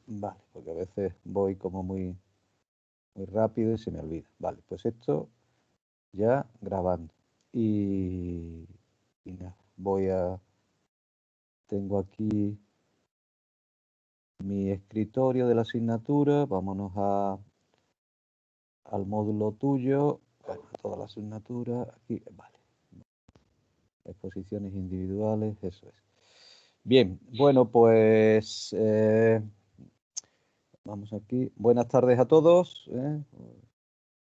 Vale, porque a veces voy como muy rápido y se me olvida. Vale, pues esto ya grabando. Y, y nada, tengo aquí mi escritorio de la asignatura. Vámonos al módulo tuyo. Bueno, toda la asignatura. Aquí, vale. Exposiciones individuales, eso es. Bien, bueno, pues vamos aquí. Buenas tardes a todos. De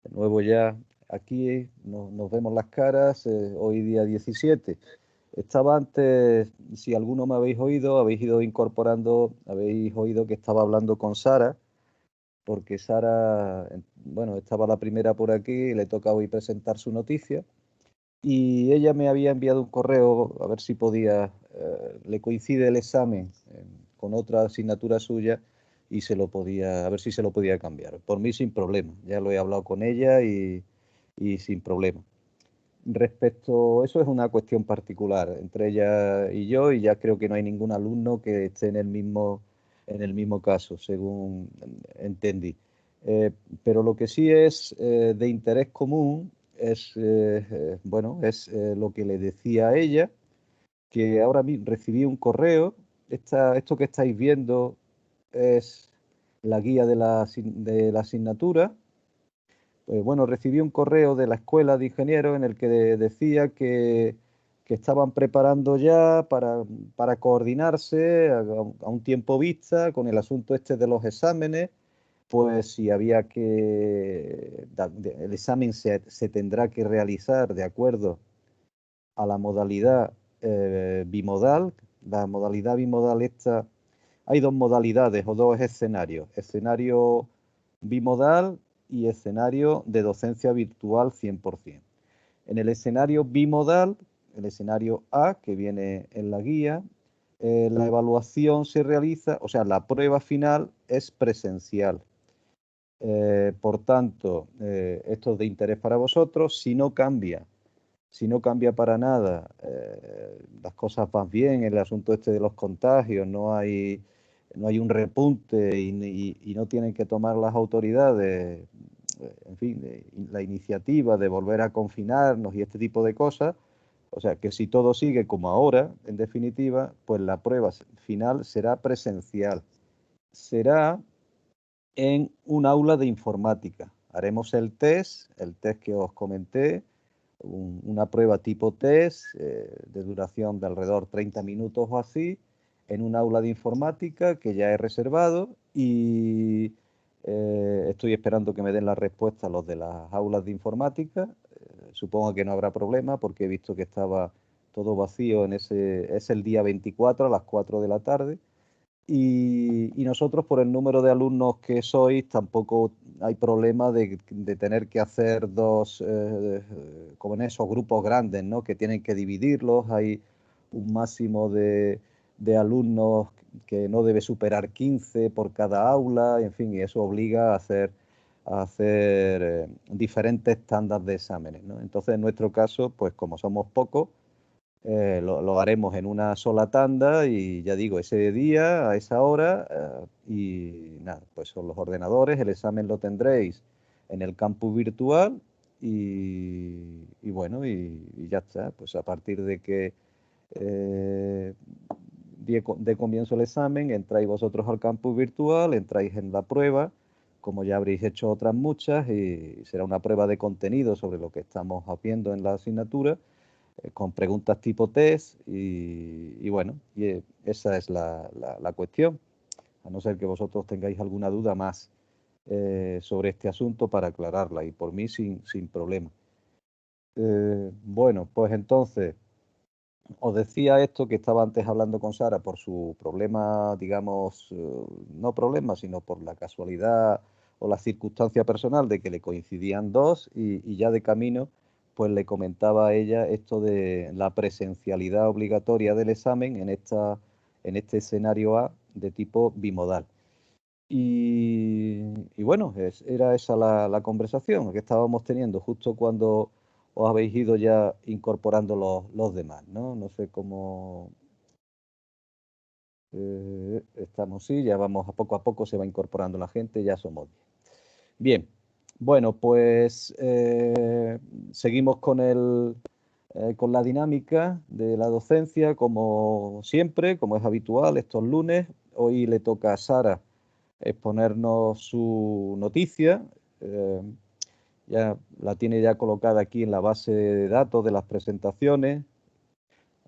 nuevo ya aquí nos vemos las caras. Hoy día 17. Estaba antes, si alguno me habéis oído, habéis ido incorporando, habéis oído que estaba hablando con Sara, porque Sara, bueno, estaba la primera por aquí, le toca hoy presentar su noticia. Y ella me había enviado un correo a ver si podía, le coincide el examen con otra asignatura suya y a ver si se lo podía cambiar. Por mí sin problema, ya lo he hablado con ella y sin problema. Respecto, eso es una cuestión particular entre ella y yo, y ya creo que no hay ningún alumno que esté en el mismo caso, según entendí. Eh, pero lo que sí es de interés común es, bueno, es lo que le decía a ella, que ahora mismo recibí un correo. Esto que estáis viendo es la guía de la asignatura. Bueno, recibí un correo de la escuela de ingenieros en el que decía que estaban preparando ya para coordinarse a un tiempo vista con el asunto este de los exámenes, pues si había el examen se tendrá que realizar de acuerdo a la modalidad bimodal. La modalidad bimodal esta, hay dos modalidades o dos escenarios. Escenario bimodal y escenario de docencia virtual 100%. En el escenario bimodal, el escenario A, que viene en la guía, la evaluación se realiza, o sea, la prueba final es presencial. Por tanto, esto es de interés para vosotros. Si no cambia para nada, las cosas van bien, el asunto este de los contagios, no hay un repunte y no tienen que tomar las autoridades, en fin, la iniciativa de volver a confinarnos y este tipo de cosas. O sea, que si todo sigue como ahora, en definitiva, pues la prueba final será presencial. Será en un aula de informática. Haremos el test que os comenté, una prueba tipo test de duración de alrededor 30 minutos o así, en un aula de informática que ya he reservado y estoy esperando que me den la respuesta los de las aulas de informática. Supongo que no habrá problema porque he visto que estaba todo vacío es el día 24 a las 4 de la tarde. Y nosotros, por el número de alumnos que sois, tampoco hay problema de tener que hacer como en esos grupos grandes, ¿no? Que tienen que dividirlos. Hay un máximo de alumnos que no debe superar 15 por cada aula, en fin, y eso obliga a hacer diferentes tandas de exámenes, ¿no? Entonces, en nuestro caso, pues como somos pocos, lo haremos en una sola tanda y ya digo, ese día, a esa hora, y nada, pues son los ordenadores, el examen lo tendréis en el campus virtual y bueno, y ya está, pues a partir de que de comienzo el examen, entráis vosotros al campus virtual, entráis en la prueba, como ya habréis hecho otras muchas, y será una prueba de contenido sobre lo que estamos viendo en la asignatura con preguntas tipo test y bueno, esa es la cuestión, a no ser que vosotros tengáis alguna duda más sobre este asunto para aclararla y por mí sin problema. Bueno, pues entonces os decía esto que estaba antes hablando con Sara por su problema, digamos, no problema, sino por la casualidad o la circunstancia personal de que le coincidían dos y ya de camino, pues le comentaba a ella esto de la presencialidad obligatoria del examen en este escenario A de tipo bimodal. Y bueno, era esa la conversación que estábamos teniendo justo cuando os habéis ido ya incorporando los demás, ¿no? No sé cómo... Estamos, sí, ya vamos a poco se va incorporando la gente, ya somos 10. Bien, bueno, pues seguimos con la dinámica de la docencia, como siempre, como es habitual, estos lunes. Hoy le toca a Sara exponernos su noticia. Ya la tiene ya colocada aquí en la base de datos de las presentaciones.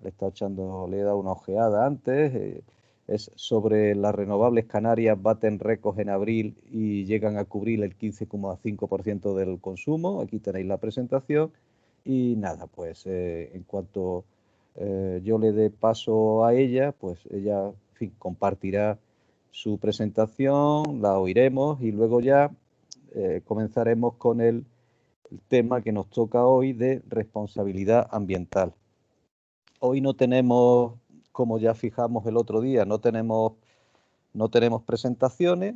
Le he dado una ojeada antes. Es sobre las renovables canarias baten récords en abril y llegan a cubrir el 15,5% del consumo. Aquí tenéis la presentación. Y nada, pues en cuanto yo le dé paso a ella, pues ella, en fin, compartirá su presentación, la oiremos y luego ya comenzaremos con el tema que nos toca hoy de responsabilidad ambiental. Hoy no tenemos, como ya fijamos el otro día, no tenemos presentaciones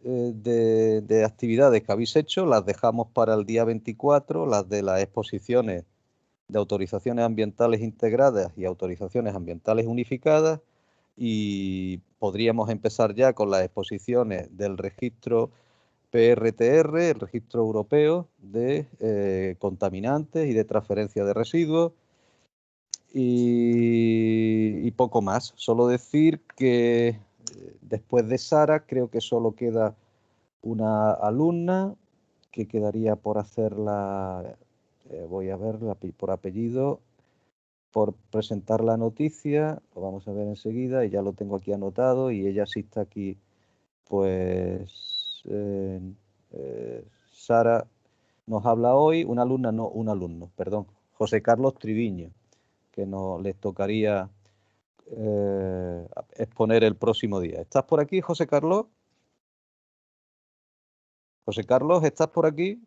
de actividades que habéis hecho, las dejamos para el día 24, las de las exposiciones de autorizaciones ambientales integradas y autorizaciones ambientales unificadas, y podríamos empezar ya con las exposiciones del registro PRTR, el registro europeo de contaminantes y de transferencia de residuos, y poco más. Solo decir que después de Sara creo que solo queda una alumna que quedaría por hacerla, voy a verla por apellido, por presentar la noticia. Lo vamos a ver enseguida y ya lo tengo aquí anotado, y ella sí está aquí, pues Sara nos habla hoy, una alumna, no, un alumno, perdón, José Carlos Triviño, que nos les tocaría exponer el próximo día. ¿Estás por aquí, José Carlos? José Carlos, ¿estás por aquí?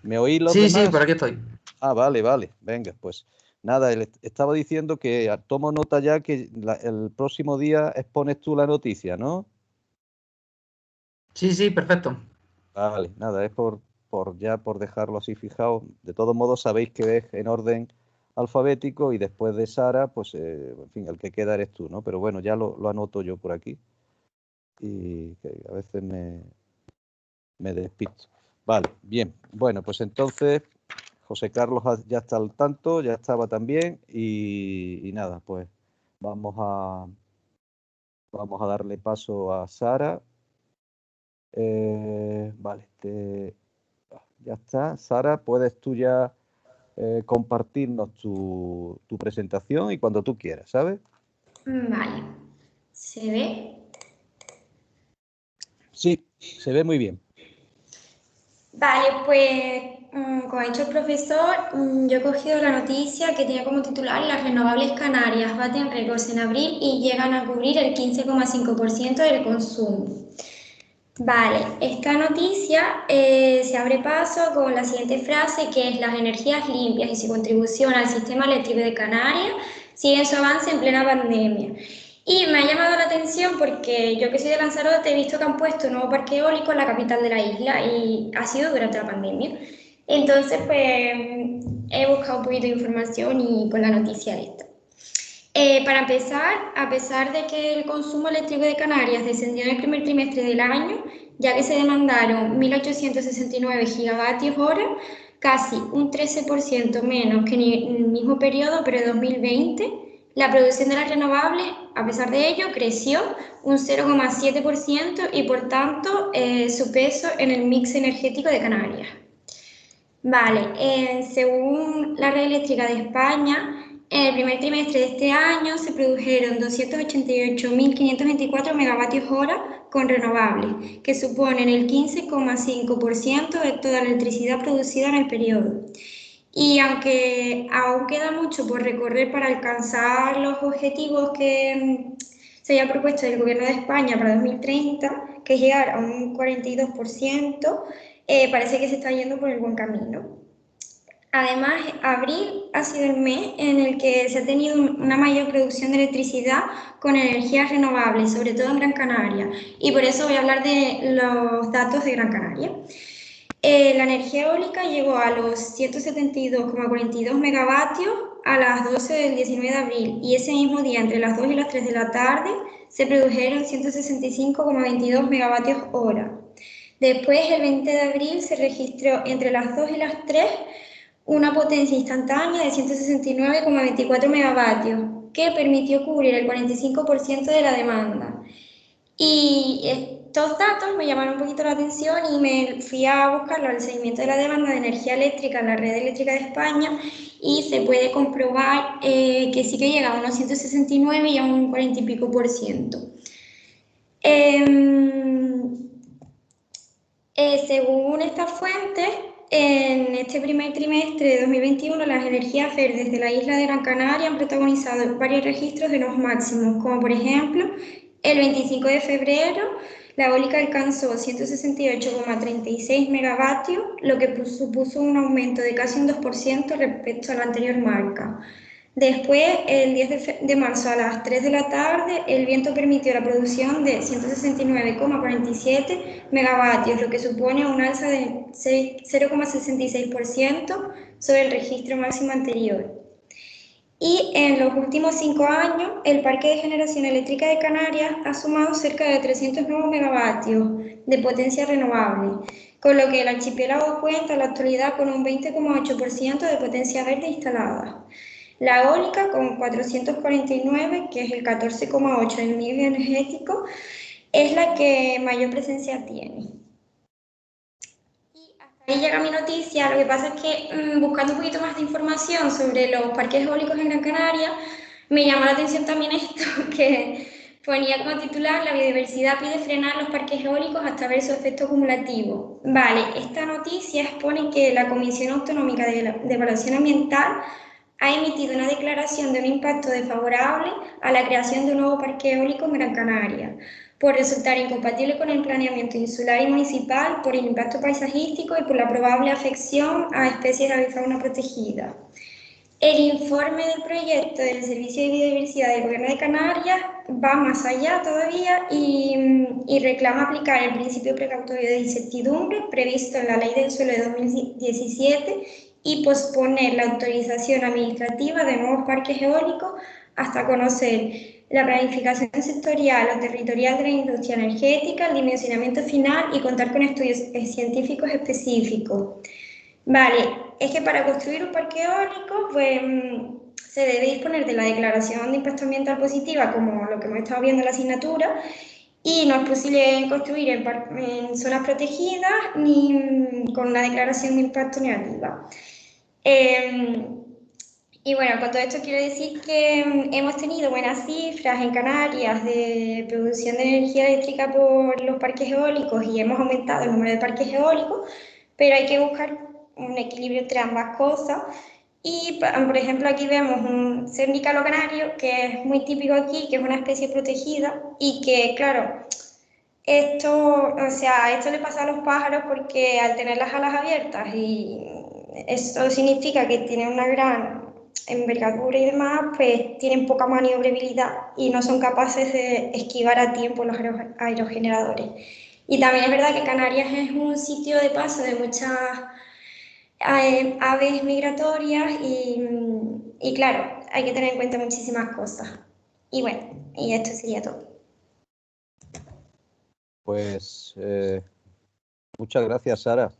¿Me oís los Sí, sí, por demás? aquí estoy. Ah, vale, vale. Venga, pues nada, estaba diciendo que tomo nota ya que el próximo día expones tú la noticia, ¿no? Sí, sí, perfecto. Vale, nada, es por dejarlo así fijado. De todos modos, sabéis que es en orden alfabético y después de Sara, pues, en fin, el que queda eres tú, ¿no? Pero bueno, ya lo anoto yo por aquí y que a veces me despisto. Vale, bien. Bueno, pues entonces José Carlos ya está al tanto, ya estaba también y nada, pues vamos a, vamos a darle paso a Sara. Vale, ya está. Sara, puedes tú ya compartirnos tu presentación y cuando tú quieras, ¿sabes? Vale, ¿se ve? Sí, se ve muy bien. Vale, pues como ha dicho el profesor, yo he cogido la noticia que tenía como titular: las renovables canarias baten récords en abril y llegan a cubrir el 15,5% del consumo. Vale, esta noticia se abre paso con la siguiente frase, que es: las energías limpias y su contribución al sistema eléctrico de Canarias siguen su avance en plena pandemia. Y me ha llamado la atención porque yo, que soy de Lanzarote, he visto que han puesto un nuevo parque eólico en la capital de la isla y ha sido durante la pandemia. Entonces, pues he buscado un poquito de información y con la noticia esta. Para empezar, a pesar de que el consumo eléctrico de Canarias descendió en el primer trimestre del año, ya que se demandaron 1.869 gigavatios hora, casi un 13% menos que en el mismo periodo, pero de 2020, la producción de las renovables, a pesar de ello, creció un 0,7% y, por tanto, su peso en el mix energético de Canarias. Vale, según la Red Eléctrica de España, en el primer trimestre de este año se produjeron 288.524 megavatios hora con renovables, que suponen el 15,5% de toda la electricidad producida en el periodo. Y aunque aún queda mucho por recorrer para alcanzar los objetivos que se haya propuesto el Gobierno de España para 2030, que es llegar a un 42%, parece que se está yendo por el buen camino. Además, abril ha sido el mes en el que se ha tenido una mayor producción de electricidad con energías renovables, sobre todo en Gran Canaria, y por eso voy a hablar de los datos de Gran Canaria. La energía eólica llegó a los 172,42 megavatios a las 12 del 19 de abril y ese mismo día, entre las 2 y las 3 de la tarde, se produjeron 165,22 megavatios hora. Después, el 20 de abril, se registró entre las 2 y las 3 una potencia instantánea de 169,24 megavatios, que permitió cubrir el 45% de la demanda. Y estos datos me llamaron un poquito la atención y me fui a buscarlo al seguimiento de la demanda de energía eléctrica en la red eléctrica de España y se puede comprobar que sí que llega a unos 169 y a un 40 y pico por ciento. Según estas fuentes, en este primer trimestre de 2021, las energías verdes de la isla de Gran Canaria han protagonizado varios registros de los máximos, como por ejemplo, el 25 de febrero, la eólica alcanzó 168,36 megavatios, lo que supuso un aumento de casi un 2% respecto a la anterior marca. Después, el 10 de marzo a las 3 de la tarde, el viento permitió la producción de 169,47 megavatios, lo que supone un alza de 0,66% sobre el registro máximo anterior. Y en los últimos 5 años, el parque de generación eléctrica de Canarias ha sumado cerca de 300 nuevos megavatios de potencia renovable, con lo que el archipiélago cuenta en la actualidad con un 20,8% de potencia verde instalada. La eólica, con 449, que es el 14,8% del nivel energético, es la que mayor presencia tiene. Y hasta ahí llega mi noticia. Lo que pasa es que buscando un poquito más de información sobre los parques eólicos en Gran Canaria, me llamó la atención también esto, que ponía como titular: la biodiversidad pide frenar los parques eólicos hasta ver su efecto acumulativo. Vale, esta noticia expone que la Comisión Autonómica de Evaluación Ambiental ha emitido una declaración de un impacto desfavorable a la creación de un nuevo parque eólico en Gran Canaria, por resultar incompatible con el planeamiento insular y municipal, por el impacto paisajístico y por la probable afección a especies de avifauna protegida. El informe del proyecto del Servicio de Biodiversidad del Gobierno de Canarias va más allá todavía y reclama aplicar el principio precautorio de incertidumbre previsto en la Ley del Suelo de 2017 y posponer la autorización administrativa de nuevos parques eólicos hasta conocer la planificación sectorial o territorial de la industria energética, el dimensionamiento final y contar con estudios científicos específicos. Vale, es que para construir un parque eólico, pues se debe disponer de la declaración de impacto ambiental positiva, como lo que hemos estado viendo en la asignatura, y no es posible construir en zonas protegidas ni con una declaración de impacto negativa. Y bueno, con todo esto quiero decir que hemos tenido buenas cifras en Canarias de producción de energía eléctrica por los parques eólicos y hemos aumentado el número de parques eólicos, pero hay que buscar un equilibrio entre ambas cosas. Y, por ejemplo, aquí vemos un cernícalo canario, que es muy típico aquí, que es una especie protegida y que, claro, esto le pasa a los pájaros porque al tener las alas abiertas y eso significa que tienen una gran envergadura y demás, pues tienen poca maniobrabilidad y no son capaces de esquivar a tiempo los aerogeneradores. Y también es verdad que Canarias es un sitio de paso de muchas aves migratorias y claro, hay que tener en cuenta muchísimas cosas. Y bueno, y esto sería todo. Pues muchas gracias, Sara.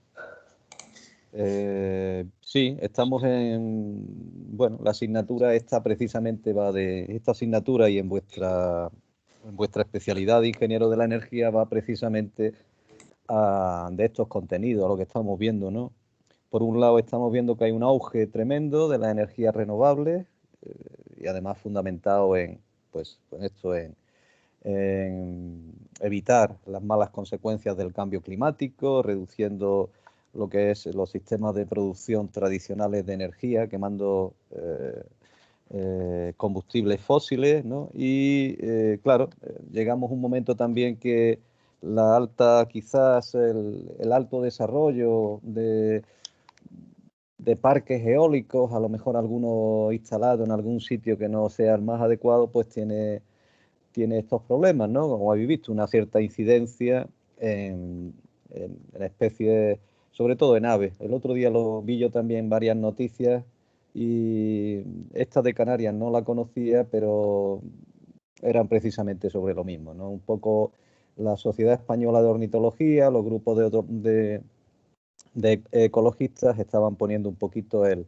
Sí, estamos bueno, la asignatura esta precisamente va de esta asignatura y en vuestra especialidad de ingeniero de la energía va precisamente de estos contenidos, a lo que estamos viendo, ¿no? Por un lado estamos viendo que hay un auge tremendo de las energías renovables y además fundamentado en evitar las malas consecuencias del cambio climático, reduciendo lo que es los sistemas de producción tradicionales de energía, quemando combustibles fósiles, ¿no? Y claro, llegamos a un momento también que quizás el alto desarrollo de parques eólicos, a lo mejor alguno instalado en algún sitio que no sea el más adecuado, pues tiene estos problemas, ¿no? Como habéis visto, una cierta incidencia en especies sobre todo en aves. El otro día lo vi yo también en varias noticias y esta de Canarias no la conocía, pero eran precisamente sobre lo mismo, ¿no? Un poco la Sociedad Española de Ornitología, los grupos de ecologistas estaban poniendo un poquito el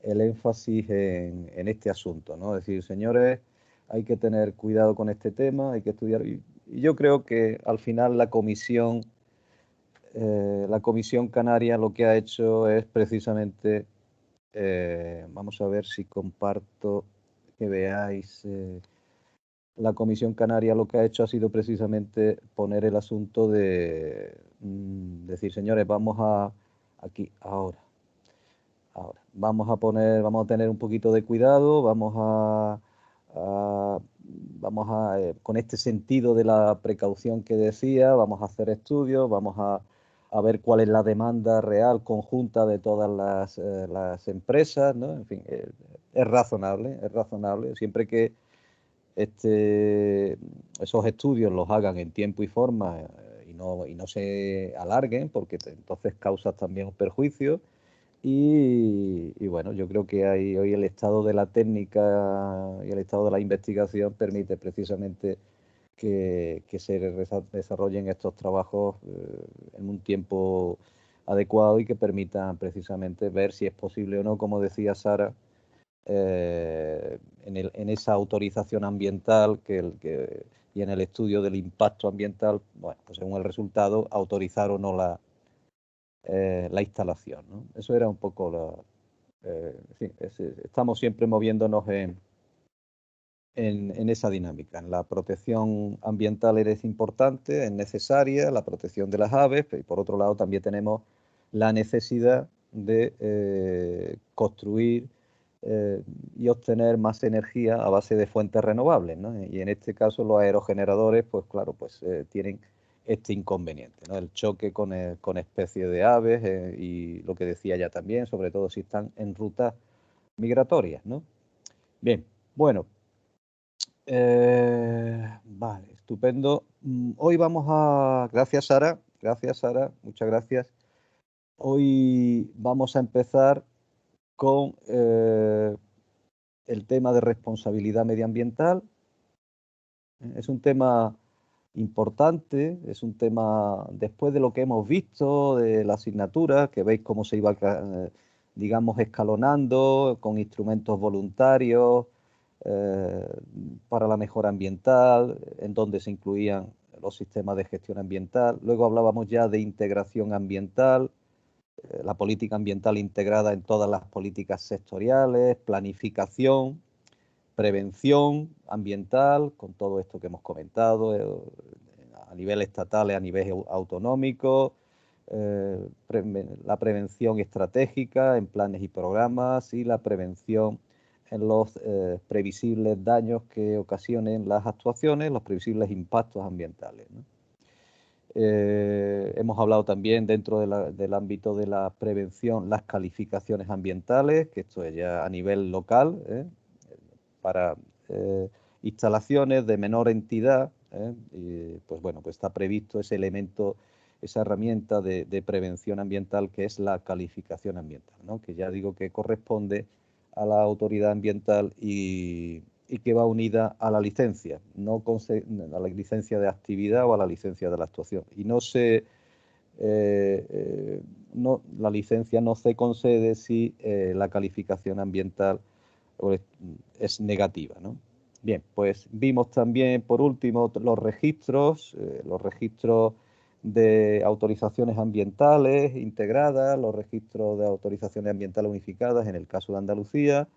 énfasis en este asunto, ¿no? Es decir, señores, hay que tener cuidado con este tema, hay que estudiar. Y yo creo que al final la Comisión Canaria lo que ha hecho es precisamente, vamos a ver si comparto, que veáis, la Comisión Canaria lo que ha hecho ha sido precisamente poner el asunto de decir, señores, vamos a, aquí, ahora, vamos a tener un poquito de cuidado, con este sentido de la precaución que decía, vamos a hacer estudios, vamos a ver cuál es la demanda real conjunta de todas las empresas, ¿no? En fin, es razonable, siempre que esos estudios los hagan en tiempo y forma y no se alarguen, porque entonces causas también un perjuicio. Y bueno, yo creo que hoy el estado de la técnica y el estado de la investigación permite precisamente que se desarrollen estos trabajos en un tiempo adecuado y que permitan precisamente ver si es posible o no, como decía Sara, en esa autorización ambiental y en el estudio del impacto ambiental, bueno, pues según el resultado, autorizar o no la instalación, ¿no? Eso era un poco sí, estamos siempre moviéndonos en esa dinámica. En la protección ambiental es importante, es necesaria, la protección de las aves, y por otro lado también tenemos la necesidad de construir y obtener más energía a base de fuentes renovables, ¿no? Y en este caso los aerogeneradores, pues claro, pues tienen este inconveniente, ¿no? El choque con especies de aves y lo que decía ya también, sobre todo si están en rutas migratorias, ¿no? Bien, bueno, vale, estupendo. Hoy vamos a... Gracias, Sara, muchas gracias. Hoy vamos a empezar con el tema de responsabilidad medioambiental. Es un tema importante, es un tema, después de lo que hemos visto, de la asignatura, que veis cómo se iba, digamos, escalonando con instrumentos voluntarios para la mejora ambiental, en donde se incluían los sistemas de gestión ambiental. Luego hablábamos ya de integración ambiental, la política ambiental integrada en todas las políticas sectoriales, planificación, prevención ambiental, con todo esto que hemos comentado, a nivel estatal y a nivel autonómico, la prevención estratégica en planes y programas y la prevención en los previsibles daños que ocasionen las actuaciones, los previsibles impactos ambientales, ¿no? Hemos hablado también dentro del ámbito de la prevención, las calificaciones ambientales, que esto es ya a nivel local, para instalaciones de menor entidad, y, pues bueno, pues está previsto ese elemento, esa herramienta de prevención ambiental que es la calificación ambiental, ¿no? Que ya digo que corresponde a la autoridad ambiental y que va unida a la licencia, a la licencia de actividad o a la licencia de la actuación. Y la licencia no se concede si la calificación ambiental es negativa, ¿no? Bien, pues vimos también, por último, los registros de autorizaciones ambientales integradas, los registros de autorizaciones ambientales unificadas en el caso de Andalucía,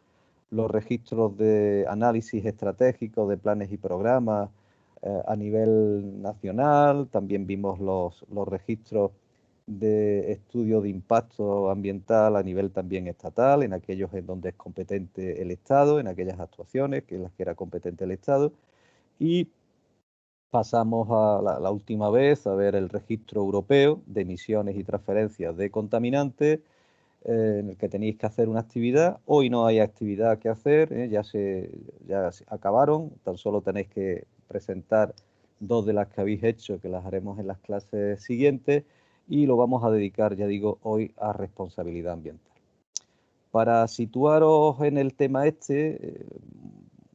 los registros de análisis estratégico de planes y programas a nivel nacional, también vimos los registros de estudio de impacto ambiental a nivel también estatal, en aquellos en donde es competente el Estado, en aquellas actuaciones en las que era competente el Estado, y pasamos a la última vez a ver el registro europeo de emisiones y transferencias de contaminantes, en el que tenéis que hacer una actividad. Hoy no hay actividad que hacer, ya se acabaron, tan solo tenéis que presentar 2 de las que habéis hecho, que las haremos en las clases siguientes, y lo vamos a dedicar, ya digo, hoy a responsabilidad ambiental. Para situaros en el tema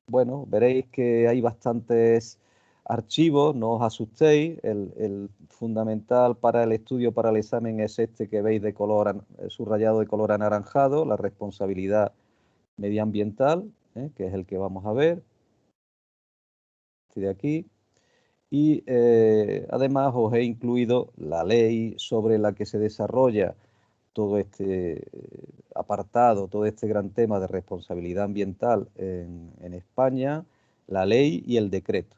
bueno, veréis que hay bastantes archivos, no os asustéis, el fundamental para el estudio, para el examen es este que veis de color subrayado de color anaranjado, la responsabilidad medioambiental, que es el que vamos a ver, este de aquí. Y además os he incluido la ley sobre la que se desarrolla todo este apartado, todo este gran tema de responsabilidad ambiental en España, la ley y el decreto.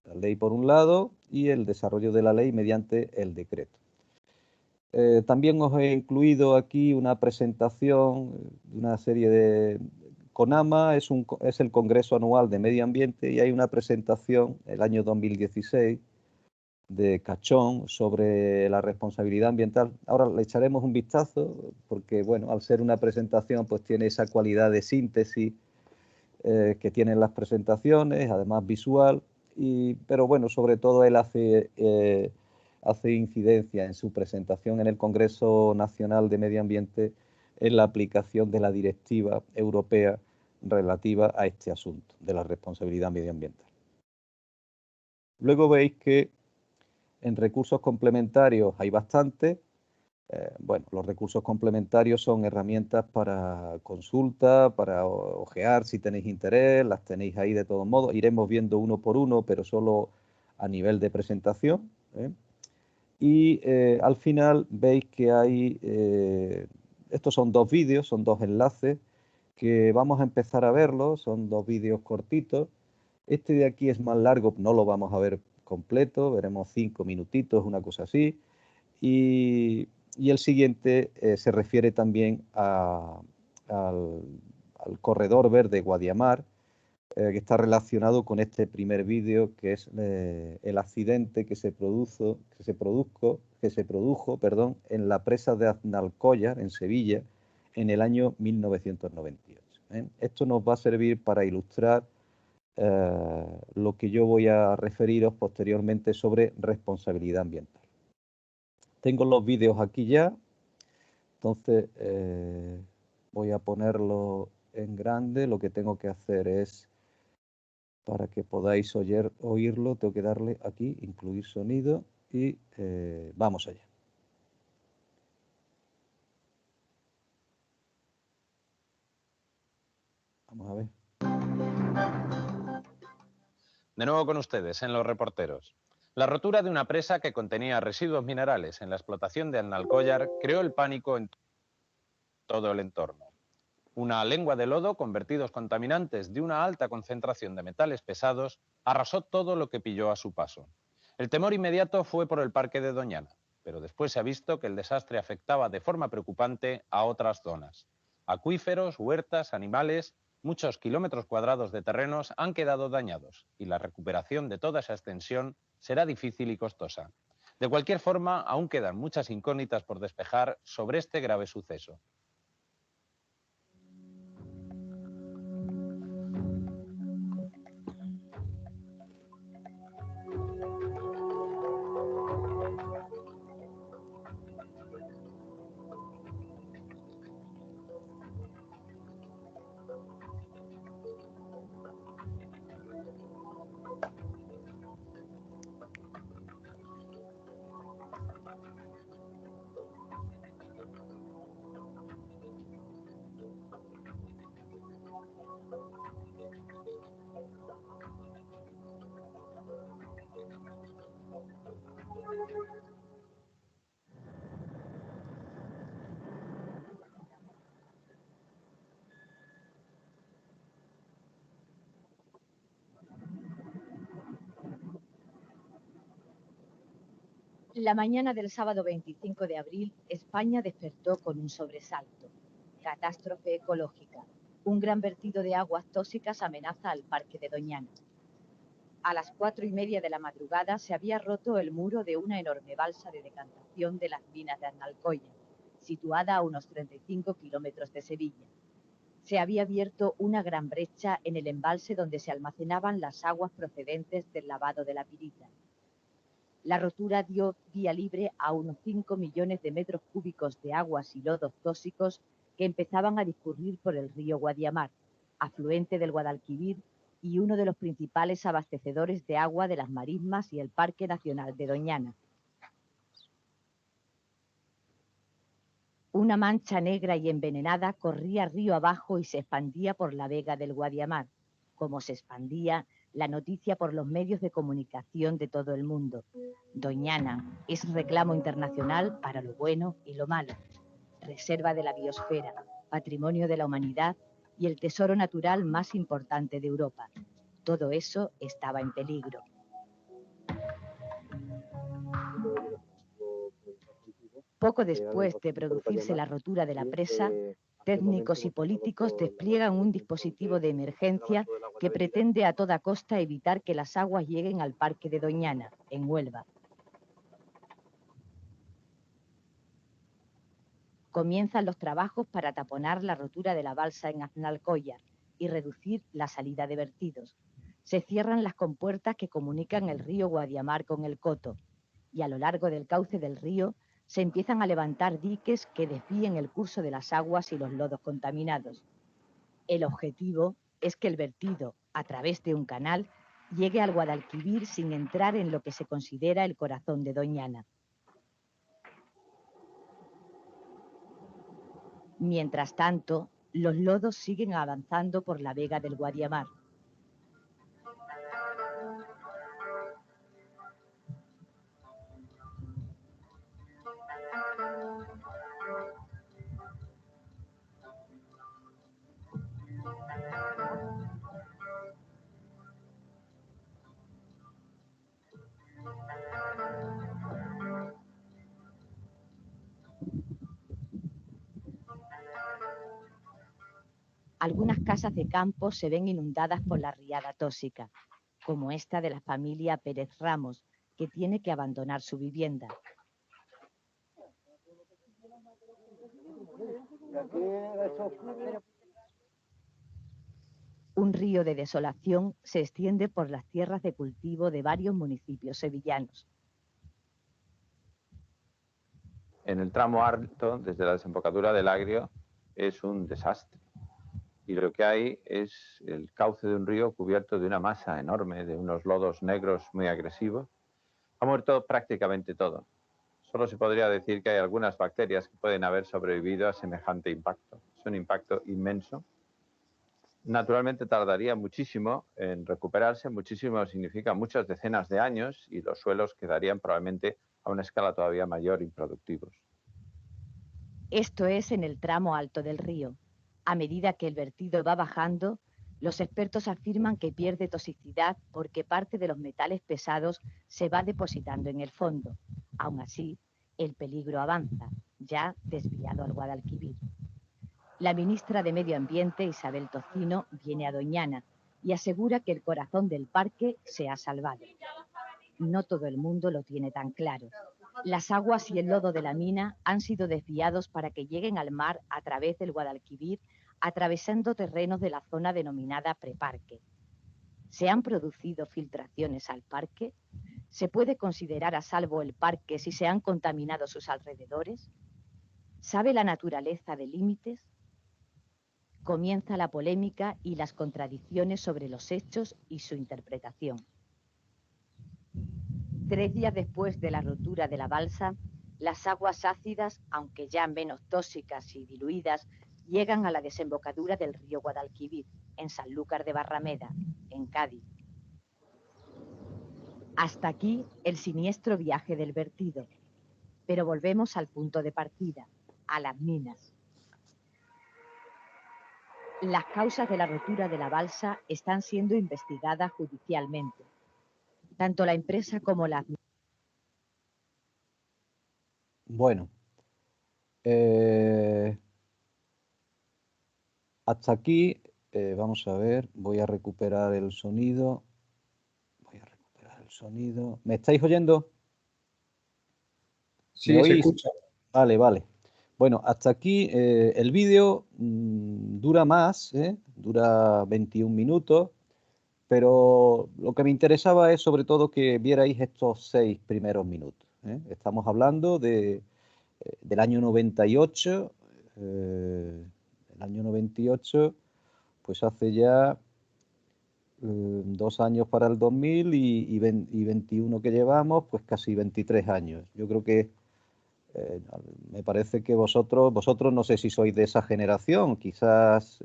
La ley por un lado y el desarrollo de la ley mediante el decreto. También os he incluido aquí una presentación de una serie de... CONAMA es el Congreso Anual de Medio Ambiente y hay una presentación el año 2016 de Cachón sobre la responsabilidad ambiental. Ahora le echaremos un vistazo porque, bueno, al ser una presentación, pues tiene esa cualidad de síntesis que tienen las presentaciones, además visual, pero bueno, sobre todo él hace incidencia en su presentación en el Congreso Nacional de Medio Ambiente en la aplicación de la directiva europea relativa a este asunto de la responsabilidad medioambiental. Luego veis que en recursos complementarios hay bastantes. Bueno, los recursos complementarios son herramientas para consulta, para ojear si tenéis interés, las tenéis ahí de todos modos. Iremos viendo uno por uno, pero solo a nivel de presentación. Y al final veis que hay, estos son dos vídeos, son dos enlaces que vamos a empezar a verlos, son dos vídeos cortitos. Este de aquí es más largo, no lo vamos a ver completo, veremos 5 minutitos, una cosa así. Y el siguiente se refiere también al corredor verde Guadiamar, que está relacionado con este primer vídeo, que es el accidente que se produjo en la presa de Aznalcóllar, en Sevilla, en el año 1998. Esto nos va a servir para ilustrar lo que yo voy a referiros posteriormente sobre responsabilidad ambiental. Tengo los vídeos aquí ya, entonces voy a ponerlo en grande. Lo que tengo que hacer es, para que podáis oírlo, tengo que darle aquí, incluir sonido y vamos allá. Vamos a ver. De nuevo con ustedes, en Los Reporteros. La rotura de una presa que contenía residuos minerales en la explotación de Aznalcóllar creó el pánico en todo el entorno. Una lengua de lodo con vertidos contaminantes de una alta concentración de metales pesados arrasó todo lo que pilló a su paso. El temor inmediato fue por el parque de Doñana, pero después se ha visto que el desastre afectaba de forma preocupante a otras zonas. Acuíferos, huertas, animales, muchos kilómetros cuadrados de terrenos han quedado dañados y la recuperación de toda esa extensión será difícil y costosa. De cualquier forma, aún quedan muchas incógnitas por despejar sobre este grave suceso. La mañana del sábado 25 de abril, España despertó con un sobresalto. Catástrofe ecológica. Un gran vertido de aguas tóxicas amenaza al parque de Doñana. A las 4:30 de la madrugada se había roto el muro de una enorme balsa de decantación de las minas de Aznalcóllar, situada a unos 35 kilómetros de Sevilla. Se había abierto una gran brecha en el embalse donde se almacenaban las aguas procedentes del lavado de la pirita. La rotura dio vía libre a unos 5 millones de metros cúbicos de aguas y lodos tóxicos que empezaban a discurrir por el río Guadiamar, afluente del Guadalquivir y uno de los principales abastecedores de agua de las marismas y el Parque Nacional de Doñana. Una mancha negra y envenenada corría río abajo y se expandía por la vega del Guadiamar, como se expandía la noticia por los medios de comunicación de todo el mundo. Doñana es reclamo internacional para lo bueno y lo malo, reserva de la biosfera, patrimonio de la humanidad y el tesoro natural más importante de Europa. Todo eso estaba en peligro. Poco después de producirse la rotura de la presa, técnicos y políticos despliegan un dispositivo de emergencia que pretende a toda costa evitar que las aguas lleguen al Parque de Doñana, en Huelva. Comienzan los trabajos para taponar la rotura de la balsa en Aznalcóllar y reducir la salida de vertidos. Se cierran las compuertas que comunican el río Guadiamar con el Coto, y a lo largo del cauce del río se empiezan a levantar diques que desvíen el curso de las aguas y los lodos contaminados. El objetivo es que el vertido, a través de un canal, llegue al Guadalquivir sin entrar en lo que se considera el corazón de Doñana. Mientras tanto, los lodos siguen avanzando por la vega del Guadiamar. Algunas casas de campo se ven inundadas por la riada tóxica, como esta de la familia Pérez Ramos, que tiene que abandonar su vivienda. Un río de desolación se extiende por las tierras de cultivo de varios municipios sevillanos. En el tramo alto, desde la desembocadura del Agrio, es un desastre. Y lo que hay es el cauce de un río cubierto de una masa enorme, de unos lodos negros muy agresivos. Ha muerto prácticamente todo. Solo se podría decir que hay algunas bacterias que pueden haber sobrevivido a semejante impacto. Es un impacto inmenso. Naturalmente tardaría muchísimo en recuperarse, muchísimo significa muchas decenas de años, y los suelos quedarían probablemente a una escala todavía mayor improductivos. Esto es en el tramo alto del río. A medida que el vertido va bajando, los expertos afirman que pierde toxicidad porque parte de los metales pesados se va depositando en el fondo. Aún así, el peligro avanza, ya desviado al Guadalquivir. La ministra de Medio Ambiente, Isabel Tocino, viene a Doñana y asegura que el corazón del parque se ha salvado. No todo el mundo lo tiene tan claro. Las aguas y el lodo de la mina han sido desviados para que lleguen al mar a través del Guadalquivir, atravesando terrenos de la zona denominada preparque. ¿Se han producido filtraciones al parque? ¿Se puede considerar a salvo el parque si se han contaminado sus alrededores? ¿Sabe la naturaleza de límites? Comienza la polémica y las contradicciones sobre los hechos y su interpretación. 3 días después de la rotura de la balsa, las aguas ácidas, aunque ya menos tóxicas y diluidas, llegan a la desembocadura del río Guadalquivir, en Sanlúcar de Barrameda, en Cádiz. Hasta aquí el siniestro viaje del vertido. Pero volvemos al punto de partida, a las minas. Las causas de la rotura de la balsa están siendo investigadas judicialmente. Tanto la empresa como la... Bueno, hasta aquí, vamos a ver, voy a recuperar el sonido. ¿Me estáis oyendo? Sí, se escucha. Vale, vale. Bueno, hasta aquí el vídeo dura más, dura 21 minutos, pero lo que me interesaba es sobre todo que vierais estos 6 primeros minutos. Estamos hablando del año 98, el año 98, pues hace ya 2 años para el 2000 y 21 que llevamos, pues casi 23 años. Yo creo que me parece que vosotros no sé si sois de esa generación, quizás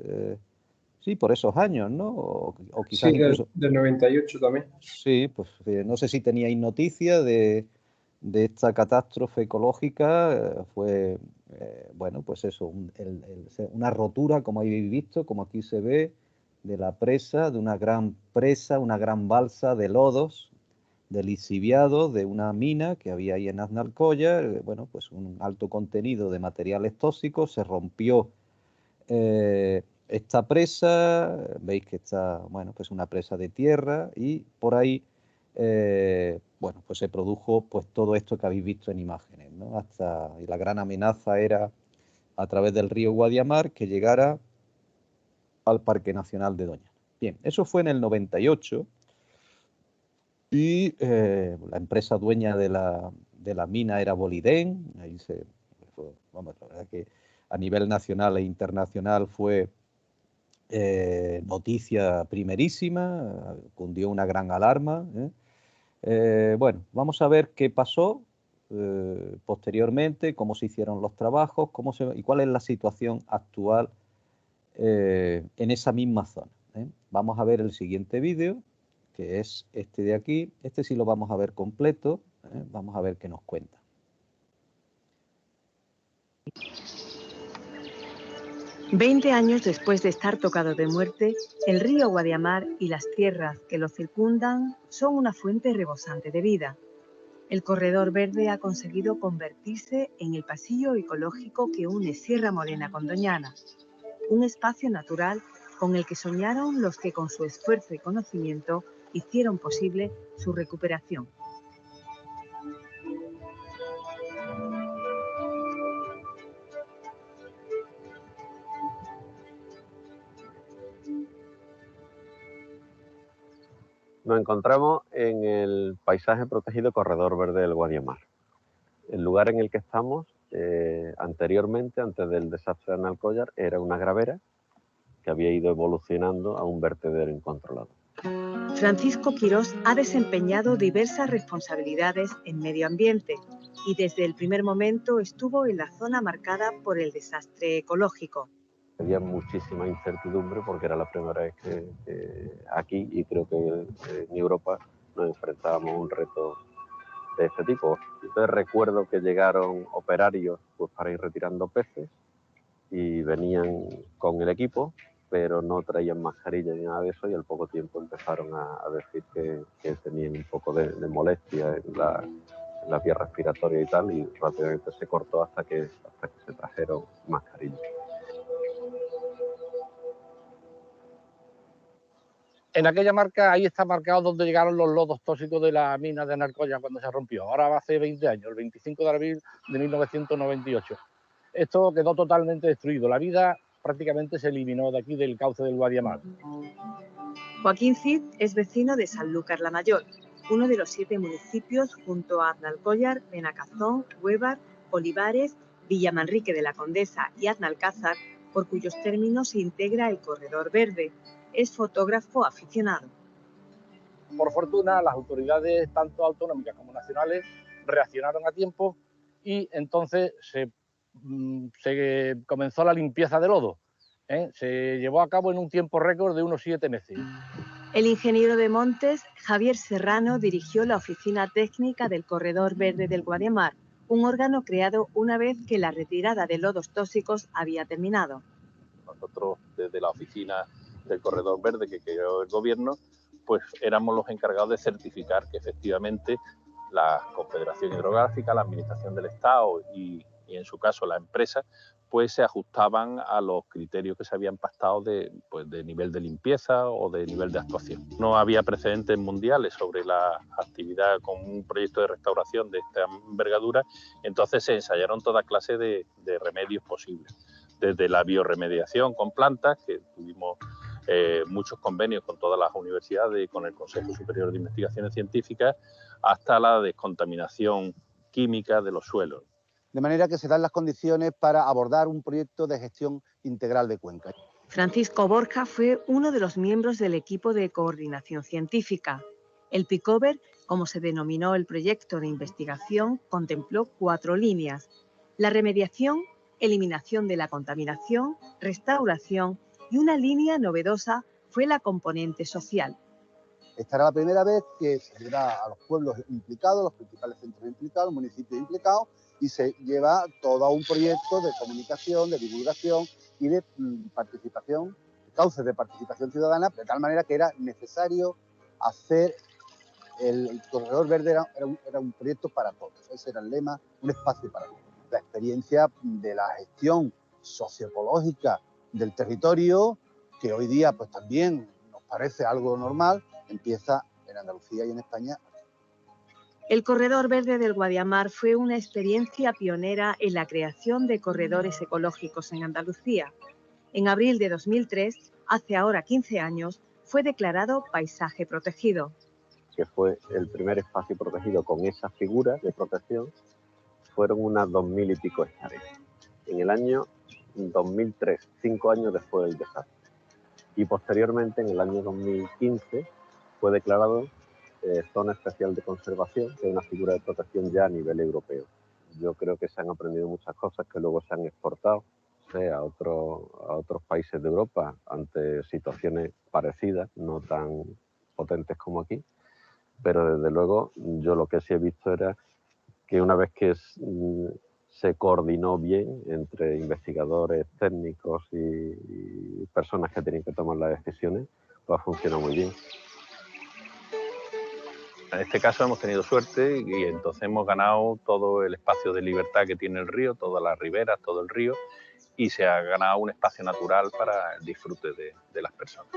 sí, por esos años, ¿no? O quizás sí, incluso... del 98 también. Sí, pues no sé si teníais noticia de esta catástrofe ecológica. Fue, bueno, pues eso, una rotura, como habéis visto, como aquí se ve, de la presa, de una gran presa, una gran balsa de lodos, de lixiviado, de una mina que había ahí en Aznalcóllar. Bueno, pues un alto contenido de materiales tóxicos, se rompió esta presa, veis que está, bueno, pues una presa de tierra, y por ahí, bueno, pues se produjo pues todo esto que habéis visto en imágenes, ¿no? Y la gran amenaza era a través del río Guadiamar que llegara al Parque Nacional de Doñana. Bien, eso fue en el 98 y la empresa dueña de la mina era Boliden. Ahí vamos, la verdad que a nivel nacional e internacional fue noticia primerísima, cundió una gran alarma. Bueno, vamos a ver qué pasó posteriormente, cómo se hicieron los trabajos, y cuál es la situación actual en esa misma zona. Vamos a ver el siguiente vídeo, que es este de aquí. Este sí lo vamos a ver completo. Vamos a ver qué nos cuenta. 20 años después de estar tocado de muerte, el río Guadiamar y las tierras que lo circundan son una fuente rebosante de vida. El corredor verde ha conseguido convertirse en el pasillo ecológico que une Sierra Morena con Doñana, un espacio natural con el que soñaron los que con su esfuerzo y conocimiento hicieron posible su recuperación. Nos encontramos en el paisaje protegido Corredor Verde del Guadiamar. El lugar en el que estamos, anteriormente, antes del desastre de Aznalcóllar, era una gravera que había ido evolucionando a un vertedero incontrolado. Francisco Quirós ha desempeñado diversas responsabilidades en medio ambiente y desde el primer momento estuvo en la zona marcada por el desastre ecológico. Había muchísima incertidumbre porque era la primera vez que aquí, y creo que en Europa, nos enfrentábamos a un reto de este tipo. Entonces recuerdo que llegaron operarios pues, para ir retirando peces y venían con el equipo, pero no traían mascarilla ni nada de eso, y al poco tiempo empezaron a decir que tenían un poco de molestia en la vía respiratoria y tal, y rápidamente se cortó hasta que se trajeron mascarillas. En aquella marca, ahí está marcado donde llegaron los lodos tóxicos de la mina de Aznalcóllar cuando se rompió. Ahora va hace 20 años, el 25 de abril de 1998. Esto quedó totalmente destruido. La vida prácticamente se eliminó de aquí del cauce del Guadiamar. Joaquín Cid es vecino de Sanlúcar la Mayor, uno de los 7 municipios junto a Aznalcóllar, Benacazón, Huévar, Olivares, Villamanrique de la Condesa y Aznalcázar, por cuyos términos se integra el Corredor Verde. Es fotógrafo aficionado. Por fortuna, las autoridades, tanto autonómicas como nacionales, reaccionaron a tiempo y entonces se comenzó la limpieza de lodo. Se llevó a cabo en un tiempo récord de unos 7 meses. El ingeniero de montes, Javier Serrano, dirigió la oficina técnica del Corredor Verde del Guadiamar, un órgano creado una vez que la retirada de lodos tóxicos había terminado. Nosotros, desde la oficina del Corredor Verde que creó el gobierno, pues éramos los encargados de certificar que efectivamente la Confederación Hidrográfica, la Administración del Estado y en su caso la empresa, pues se ajustaban a los criterios que se habían pactado de nivel de limpieza o de nivel de actuación. No había precedentes mundiales sobre la actividad con un proyecto de restauración de esta envergadura, entonces se ensayaron toda clase de remedios posibles, desde la biorremediación con plantas, que tuvimos muchos convenios con todas las universidades y con el Consejo Superior de Investigaciones Científicas, hasta la descontaminación química de los suelos. De manera que se dan las condiciones para abordar un proyecto de gestión integral de cuencas. Francisco Borja fue uno de los miembros del equipo de coordinación científica. El PICOVER, como se denominó el proyecto de investigación, contempló 4 líneas: la remediación, eliminación de la contaminación, restauración, y una línea novedosa fue la componente social. Esta era la primera vez que se lleva a los pueblos implicados, los principales centros implicados, municipios implicados, y se lleva todo un proyecto de comunicación, de divulgación y de participación, cauces de participación ciudadana, de tal manera que era necesario hacer el Corredor Verde, era un proyecto para todos. Ese era el lema, un espacio para todos. La experiencia de la gestión socioecológica del territorio, que hoy día pues también nos parece algo normal, empieza en Andalucía y en España. El Corredor Verde del Guadiamar fue una experiencia pionera en la creación de corredores ecológicos en Andalucía. En abril de 2003, hace ahora 15 años, fue declarado paisaje protegido. Que fue el primer espacio protegido con esa figura de protección, fueron unas 2000 y pico hectáreas. En el año 2003, 5 años después del desastre. Y posteriormente, en el año 2015, fue declarado zona especial de conservación, que es una figura de protección ya a nivel europeo. Yo creo que se han aprendido muchas cosas que luego se han exportado a otros países de Europa ante situaciones parecidas, no tan potentes como aquí. Pero desde luego yo lo que sí he visto era que una vez que se coordinó bien entre investigadores, técnicos y personas que tenían que tomar las decisiones, pues ha funcionado muy bien. En este caso hemos tenido suerte y entonces hemos ganado todo el espacio de libertad que tiene el río, todas las riberas, todo el río, y se ha ganado un espacio natural para el disfrute de las personas.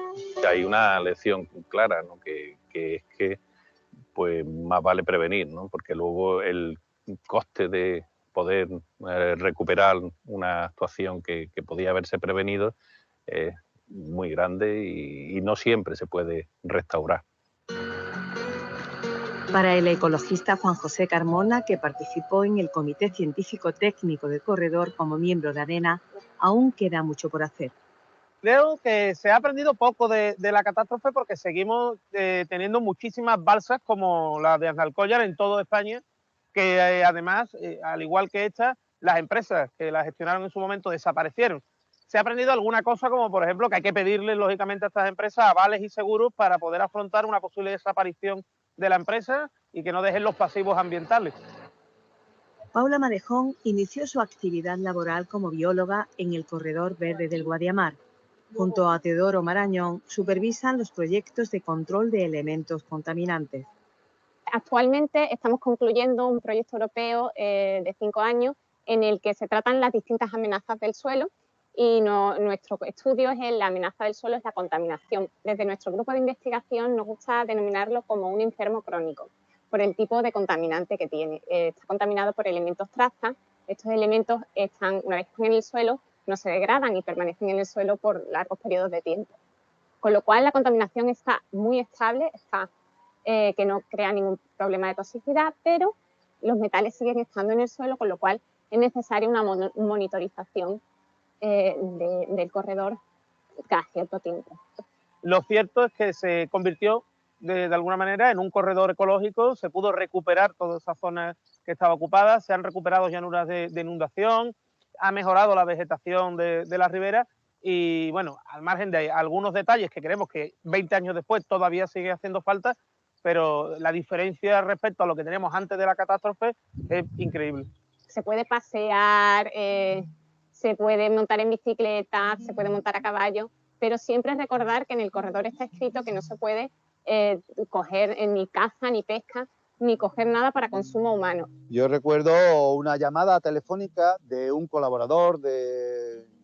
Hay una lección clara, ¿no? que es que pues más vale prevenir, ¿no? Porque luego el coste de poder recuperar una actuación que podía haberse prevenido es muy grande y no siempre se puede restaurar. Para el ecologista Juan José Carmona, que participó en el Comité Científico Técnico del Corredor como miembro de ADENA, aún queda mucho por hacer. Creo que se ha aprendido poco de la catástrofe porque seguimos teniendo muchísimas balsas como la de Aznalcóllar en toda España, que además, al igual que esta, las empresas que la gestionaron en su momento desaparecieron. Se ha aprendido alguna cosa como, por ejemplo, que hay que pedirle, lógicamente, a estas empresas avales y seguros para poder afrontar una posible desaparición de la empresa y que no dejen los pasivos ambientales. Paula Marejón inició su actividad laboral como bióloga en el Corredor Verde del Guadiamar. Junto a Teodoro Marañón, supervisan los proyectos de control de elementos contaminantes. Actualmente estamos concluyendo un proyecto europeo de 5 años en el que se tratan las distintas amenazas del suelo y nuestro estudio es la amenaza del suelo, es la contaminación. Desde nuestro grupo de investigación nos gusta denominarlo como un enfermo crónico, por el tipo de contaminante que tiene. Está contaminado por elementos traza. Estos elementos, una vez que están en el suelo, no se degradan y permanecen en el suelo por largos periodos de tiempo. Con lo cual la contaminación está muy estable, que no crea ningún problema de toxicidad, pero los metales siguen estando en el suelo, con lo cual es necesaria una monitorización del corredor cada cierto tiempo. Lo cierto es que se convirtió de alguna manera en un corredor ecológico, se pudo recuperar toda esa zona que estaba ocupada, se han recuperado llanuras de inundación, ha mejorado la vegetación de la ribera y, bueno, al margen de algunos detalles que creemos que 20 años después todavía sigue haciendo falta, pero la diferencia respecto a lo que tenemos antes de la catástrofe es increíble. Se puede pasear, se puede montar en bicicleta, se puede montar a caballo, pero siempre recordar que en el corredor está escrito que no se puede coger ni caza, ni pesca, ni coger nada para consumo humano. Yo recuerdo una llamada telefónica de un colaborador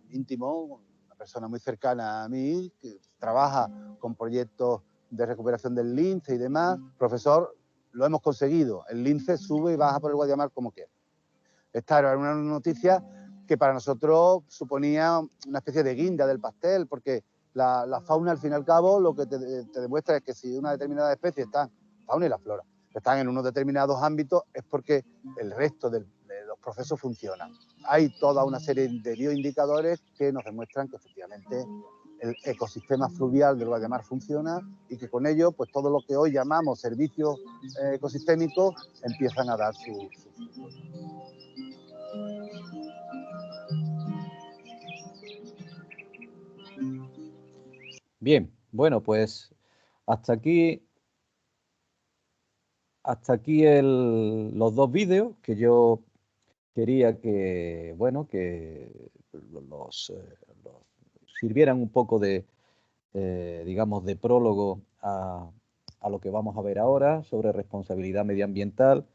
íntimo, una persona muy cercana a mí, que trabaja con proyectos de recuperación del lince y demás. Profesor, lo hemos conseguido, el lince sube y baja por el Guadiamar como quiera. Esta era una noticia que para nosotros suponía una especie de guinda del pastel, porque La fauna, al fin y al cabo, lo que te demuestra es que si una determinada especie está, fauna y la flora, están en unos determinados ámbitos, es porque el resto de los procesos funcionan. Hay toda una serie de bioindicadores que nos demuestran que efectivamente el ecosistema fluvial del Guadiamar funciona y que con ello, pues todo lo que hoy llamamos servicios ecosistémicos empiezan a dar su fruto. Bien, bueno, pues hasta aquí los dos vídeos que yo quería que, bueno, que los sirvieran un poco de, digamos, de prólogo a lo que vamos a ver ahora sobre responsabilidad medioambiental.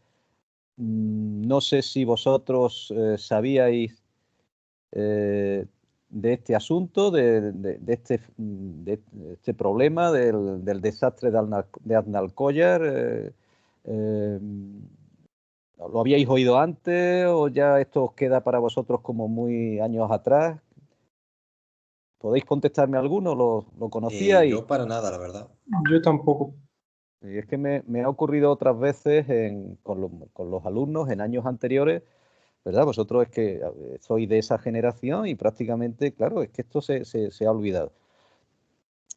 No sé si vosotros sabíais de este asunto, de este problema del desastre de Aznalcóllar. ¿Lo habíais oído antes o ya esto os queda para vosotros como muy años atrás? ¿Podéis contestarme alguno? ¿Lo conocíais? Yo para nada, la verdad. Yo tampoco. Y es que me ha ocurrido otras veces con los alumnos en años anteriores, ¿verdad? Vosotros es que sois de esa generación y prácticamente, claro, es que esto se ha olvidado.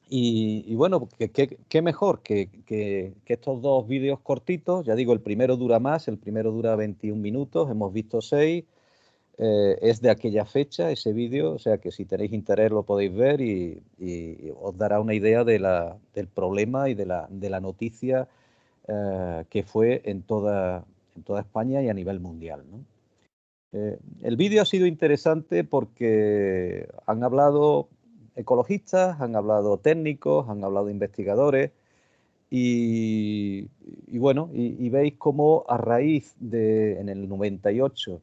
Y bueno, qué mejor que estos dos vídeos cortitos. Ya digo, el primero dura más, el primero dura 21 minutos, hemos visto 6. Es de aquella fecha ese vídeo, o sea que si tenéis interés lo podéis ver y os dará una idea del problema y de la noticia que fue en toda España y a nivel mundial, ¿no? El vídeo ha sido interesante porque han hablado ecologistas, han hablado técnicos, han hablado investigadores y bueno, y veis cómo a raíz en el 98,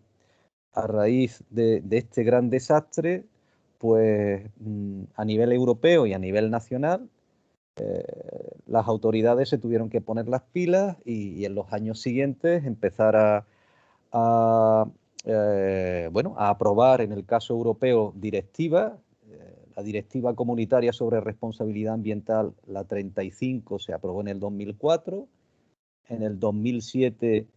a raíz de este gran desastre, pues a nivel europeo y a nivel nacional, las autoridades se tuvieron que poner las pilas y en los años siguientes empezar bueno, a aprobar en el caso europeo directivas. La directiva comunitaria sobre responsabilidad ambiental, la 35, se aprobó en el 2004. En el 2007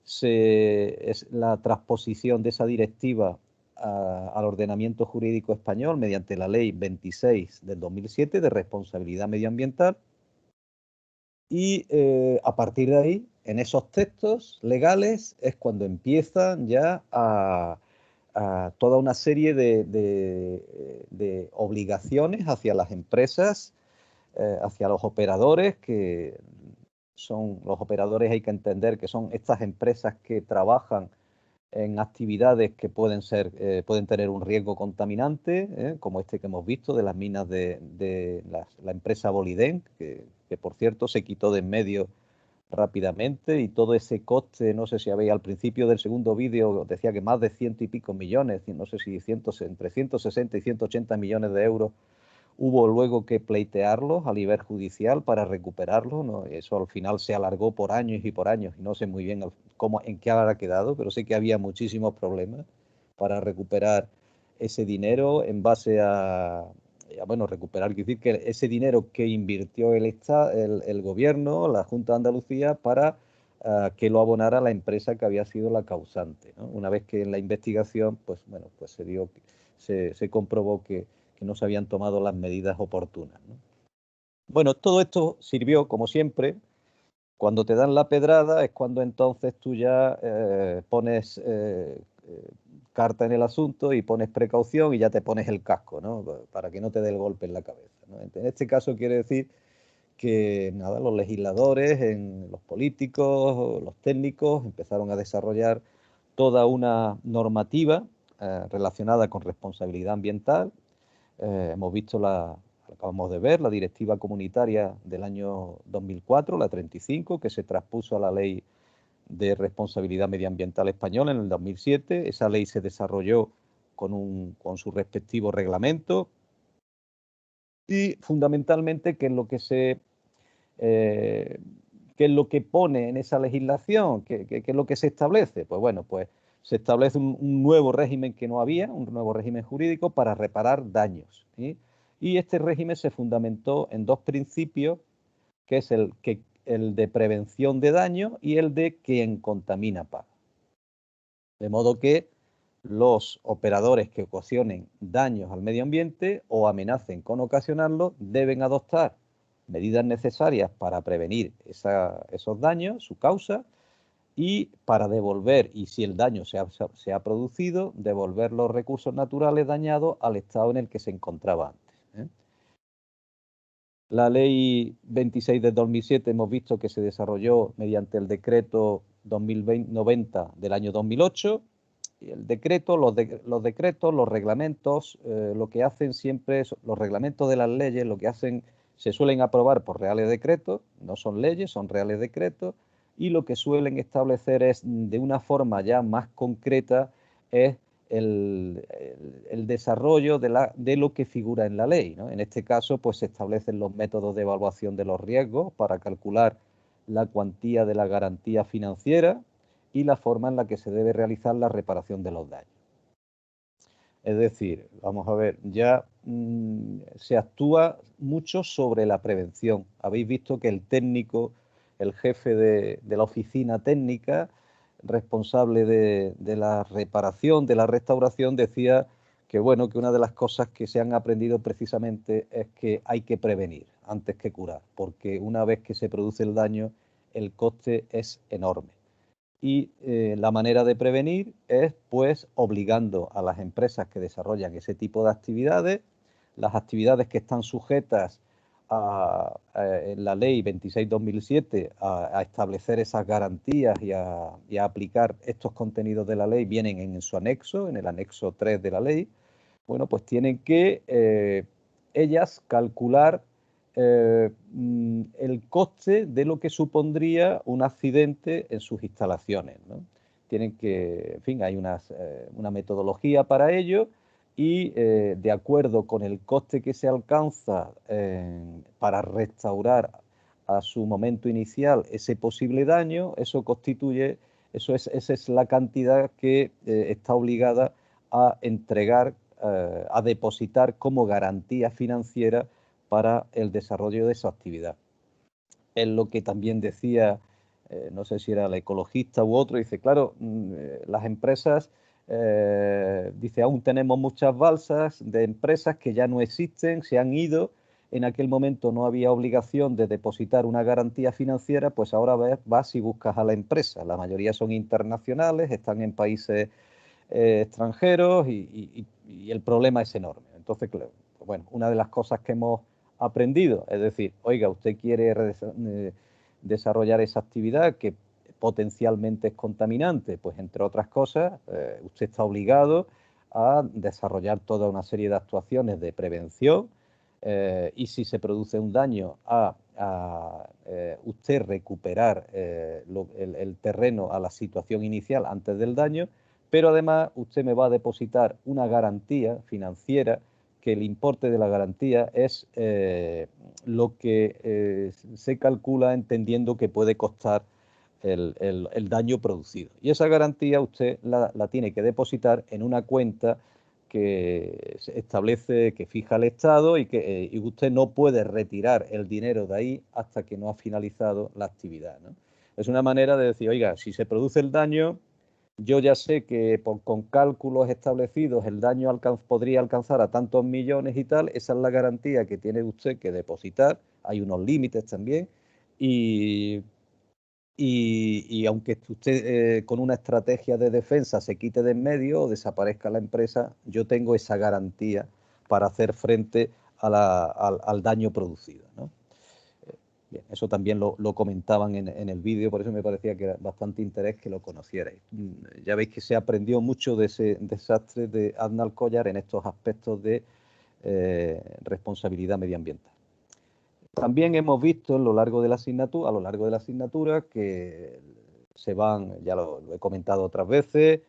es la transposición de esa directiva al ordenamiento jurídico español mediante la ley 26 del 2007 de responsabilidad medioambiental. Y a partir de ahí, en esos textos legales, es cuando empiezan ya a toda una serie de obligaciones hacia las empresas, hacia los operadores, que son los operadores, hay que entender que son estas empresas que trabajan en actividades que pueden tener un riesgo contaminante, como este que hemos visto de las minas de la empresa Boliden, que por cierto se quitó de en medio rápidamente, y todo ese coste, no sé si habéis al principio del segundo vídeo, decía que más de 100 y pico millones, no sé si entre 160 y 180 millones de euros hubo luego que pleitearlos a nivel judicial para recuperarlos, ¿no? Eso al final se alargó por años y no sé muy bien en qué habrá quedado, pero sé que había muchísimos problemas para recuperar ese dinero en base bueno, recuperar, quiere decir que ese dinero que invirtió el gobierno, la Junta de Andalucía, para que lo abonara la empresa que había sido la causante, ¿no? Una vez que en la investigación, pues bueno, pues se comprobó que no se habían tomado las medidas oportunas, ¿no? Bueno, todo esto sirvió, como siempre. Cuando te dan la pedrada es cuando entonces tú ya pones carta en el asunto y pones precaución y ya te pones el casco, ¿no? Para que no te dé el golpe en la cabeza, ¿no? En este caso quiere decir que nada, los legisladores, los políticos, los técnicos empezaron a desarrollar toda una normativa relacionada con responsabilidad ambiental. Hemos visto acabamos de ver, la directiva comunitaria del año 2004, la 35, que se traspuso a la ley de responsabilidad medioambiental española en el 2007. Esa ley se desarrolló con su respectivo reglamento y fundamentalmente ¿qué es lo que pone en esa legislación? ¿Qué es lo que se establece? Pues bueno, pues se establece un nuevo régimen que no había, un nuevo régimen jurídico para reparar daños, ¿sí? Y este régimen se fundamentó en dos principios, que es el de prevención de daño y el de quien contamina paga. De modo que los operadores que ocasionen daños al medio ambiente o amenacen con ocasionarlos deben adoptar medidas necesarias para prevenir esos daños, su causa, y para devolver, y si el daño se ha producido, devolver los recursos naturales dañados al estado en el que se encontraba antes. La Ley 26 de 2007 hemos visto que se desarrolló mediante el decreto 2090 del año 2008. Y el decreto, los decretos, los reglamentos, lo que hacen siempre, los reglamentos de las leyes, lo que hacen, se suelen aprobar por reales decretos, no son leyes, son reales decretos, y lo que suelen establecer es, de una forma ya más concreta, es el desarrollo de lo que figura en la ley, ¿no? En este caso, pues se establecen los métodos de evaluación de los riesgos para calcular la cuantía de la garantía financiera y la forma en la que se debe realizar la reparación de los daños. Es decir, vamos a ver, ya se actúa mucho sobre la prevención. Habéis visto que el técnico, el jefe de la oficina técnica, responsable de la reparación, de la restauración, decía que, bueno, que una de las cosas que se han aprendido precisamente es que hay que prevenir antes que curar, porque una vez que se produce el daño, el coste es enorme. Y la manera de prevenir es, pues, obligando a las empresas que desarrollan ese tipo de actividades, las actividades que están sujetas en la Ley 26/2007 a establecer esas garantías y a aplicar estos contenidos de la ley, vienen en su anexo, en el anexo 3 de la ley. Bueno, pues tienen que ellas calcular el coste de lo que supondría un accidente en sus instalaciones, ¿no? Tienen que, en fin, hay una metodología para ello y de acuerdo con el coste que se alcanza para restaurar a su momento inicial ese posible daño, esa es la cantidad que está obligada a entregar, a depositar como garantía financiera para el desarrollo de esa actividad. Es lo que también decía, no sé si era el ecologista u otro, dice, claro, las empresas, dice, aún tenemos muchas balsas de empresas que ya no existen, se han ido, en aquel momento no había obligación de depositar una garantía financiera, pues ahora vas y buscas a la empresa, la mayoría son internacionales, están en países extranjeros y el problema es enorme. Entonces, claro, bueno, una de las cosas que hemos aprendido, es decir, oiga, usted quiere desarrollar esa actividad que potencialmente es contaminante, pues entre otras cosas, usted está obligado a desarrollar toda una serie de actuaciones de prevención y si se produce un daño a usted recuperar el terreno a la situación inicial antes del daño, pero además usted me va a depositar una garantía financiera que el importe de la garantía es lo que se calcula entendiendo que puede costar el daño producido. Y esa garantía usted la tiene que depositar en una cuenta que se establece, que fija el Estado y usted no puede retirar el dinero de ahí hasta que no ha finalizado la actividad, ¿no? Es una manera de decir, oiga, si se produce el daño, yo ya sé que con cálculos establecidos el daño podría alcanzar a tantos millones y tal, esa es la garantía que tiene usted que depositar, hay unos límites también, y aunque usted con una estrategia de defensa se quite de en medio o desaparezca la empresa, yo tengo esa garantía para hacer frente al daño producido, ¿no? Bien, eso también lo comentaban en el vídeo, por eso me parecía que era bastante interés que lo conocierais. Ya veis que se aprendió mucho de ese desastre de Aznalcóllar en estos aspectos de responsabilidad medioambiental. También hemos visto a lo largo de la asignatura que se van, ya lo he comentado otras veces,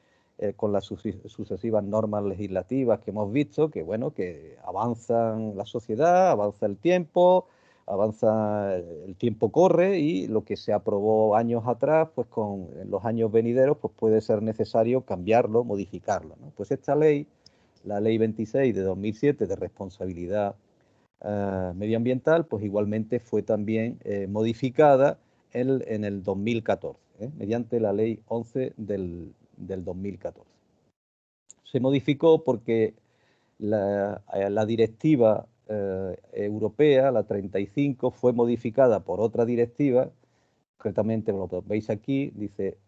con las sucesivas normas legislativas que hemos visto, que bueno, que avanzan la sociedad, avanza el tiempo corre y lo que se aprobó años atrás, pues con los años venideros, pues puede ser necesario cambiarlo, modificarlo, ¿no? Pues esta ley, la Ley 26 de 2007 de responsabilidad medioambiental, pues igualmente fue también modificada en el 2014, mediante la Ley 11 del 2014. Se modificó porque la directiva europea, la 35, fue modificada por otra directiva, concretamente lo veis aquí, dice,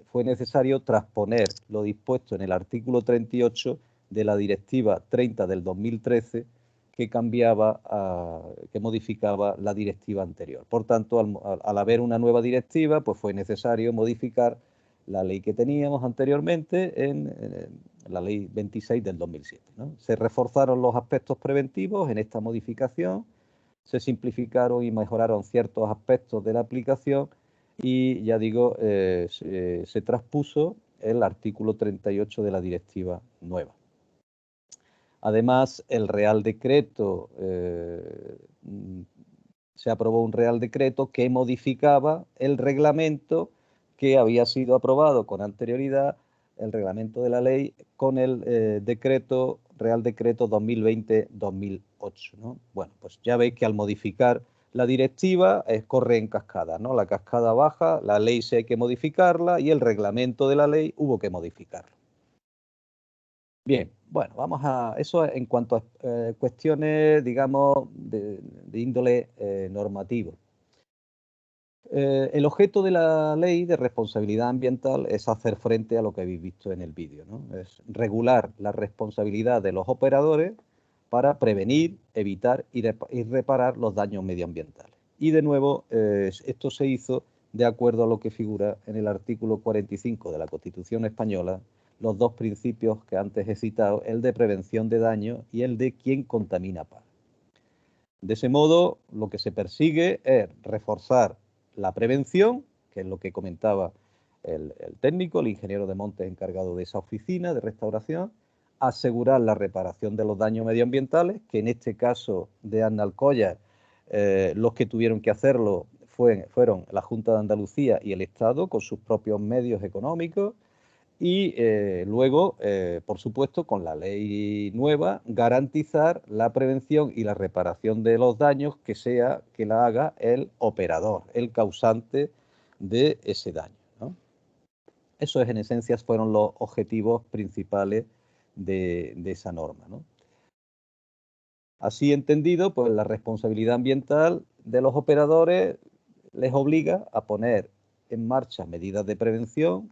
fue necesario transponer lo dispuesto en el artículo 38 de la directiva 30 del 2013, que que modificaba la directiva anterior. Por tanto, al haber una nueva directiva, pues fue necesario modificar la ley que teníamos anteriormente en la ley 26 del 2007, ¿no? Se reforzaron los aspectos preventivos en esta modificación, se simplificaron y mejoraron ciertos aspectos de la aplicación y, ya digo, se traspuso el artículo 38 de la directiva nueva. Además, el Real Decreto, se aprobó un Real Decreto que modificaba el reglamento que había sido aprobado con anterioridad, el reglamento de la ley, con el Real Decreto 2020-2008, ¿no? Bueno, pues ya veis que al modificar la directiva corre en cascada, ¿no? La cascada baja, la ley sí hay que modificarla y el reglamento de la ley hubo que modificarlo. Bien, bueno, vamos a eso en cuanto a cuestiones, digamos, de índole normativo. El objeto de la ley de responsabilidad ambiental es hacer frente a lo que habéis visto en el vídeo, ¿no? Es regular la responsabilidad de los operadores para prevenir, evitar y reparar los daños medioambientales. Y de nuevo, esto se hizo de acuerdo a lo que figura en el artículo 45 de la Constitución española, los dos principios que antes he citado, el de prevención de daños y el de quien contamina paga. De ese modo, lo que se persigue es reforzar la prevención, que es lo que comentaba el técnico, el ingeniero de montes encargado de esa oficina de restauración, asegurar la reparación de los daños medioambientales, que en este caso de Aznalcóllar, los que tuvieron que hacerlo fueron la Junta de Andalucía y el Estado con sus propios medios económicos, y luego, por supuesto, con la ley nueva, garantizar la prevención y la reparación de los daños que la haga el operador, el causante de ese daño, ¿no? Esos, en esencia, fueron los objetivos principales de esa norma, ¿no? Así entendido, pues la responsabilidad ambiental de los operadores les obliga a poner en marcha medidas de prevención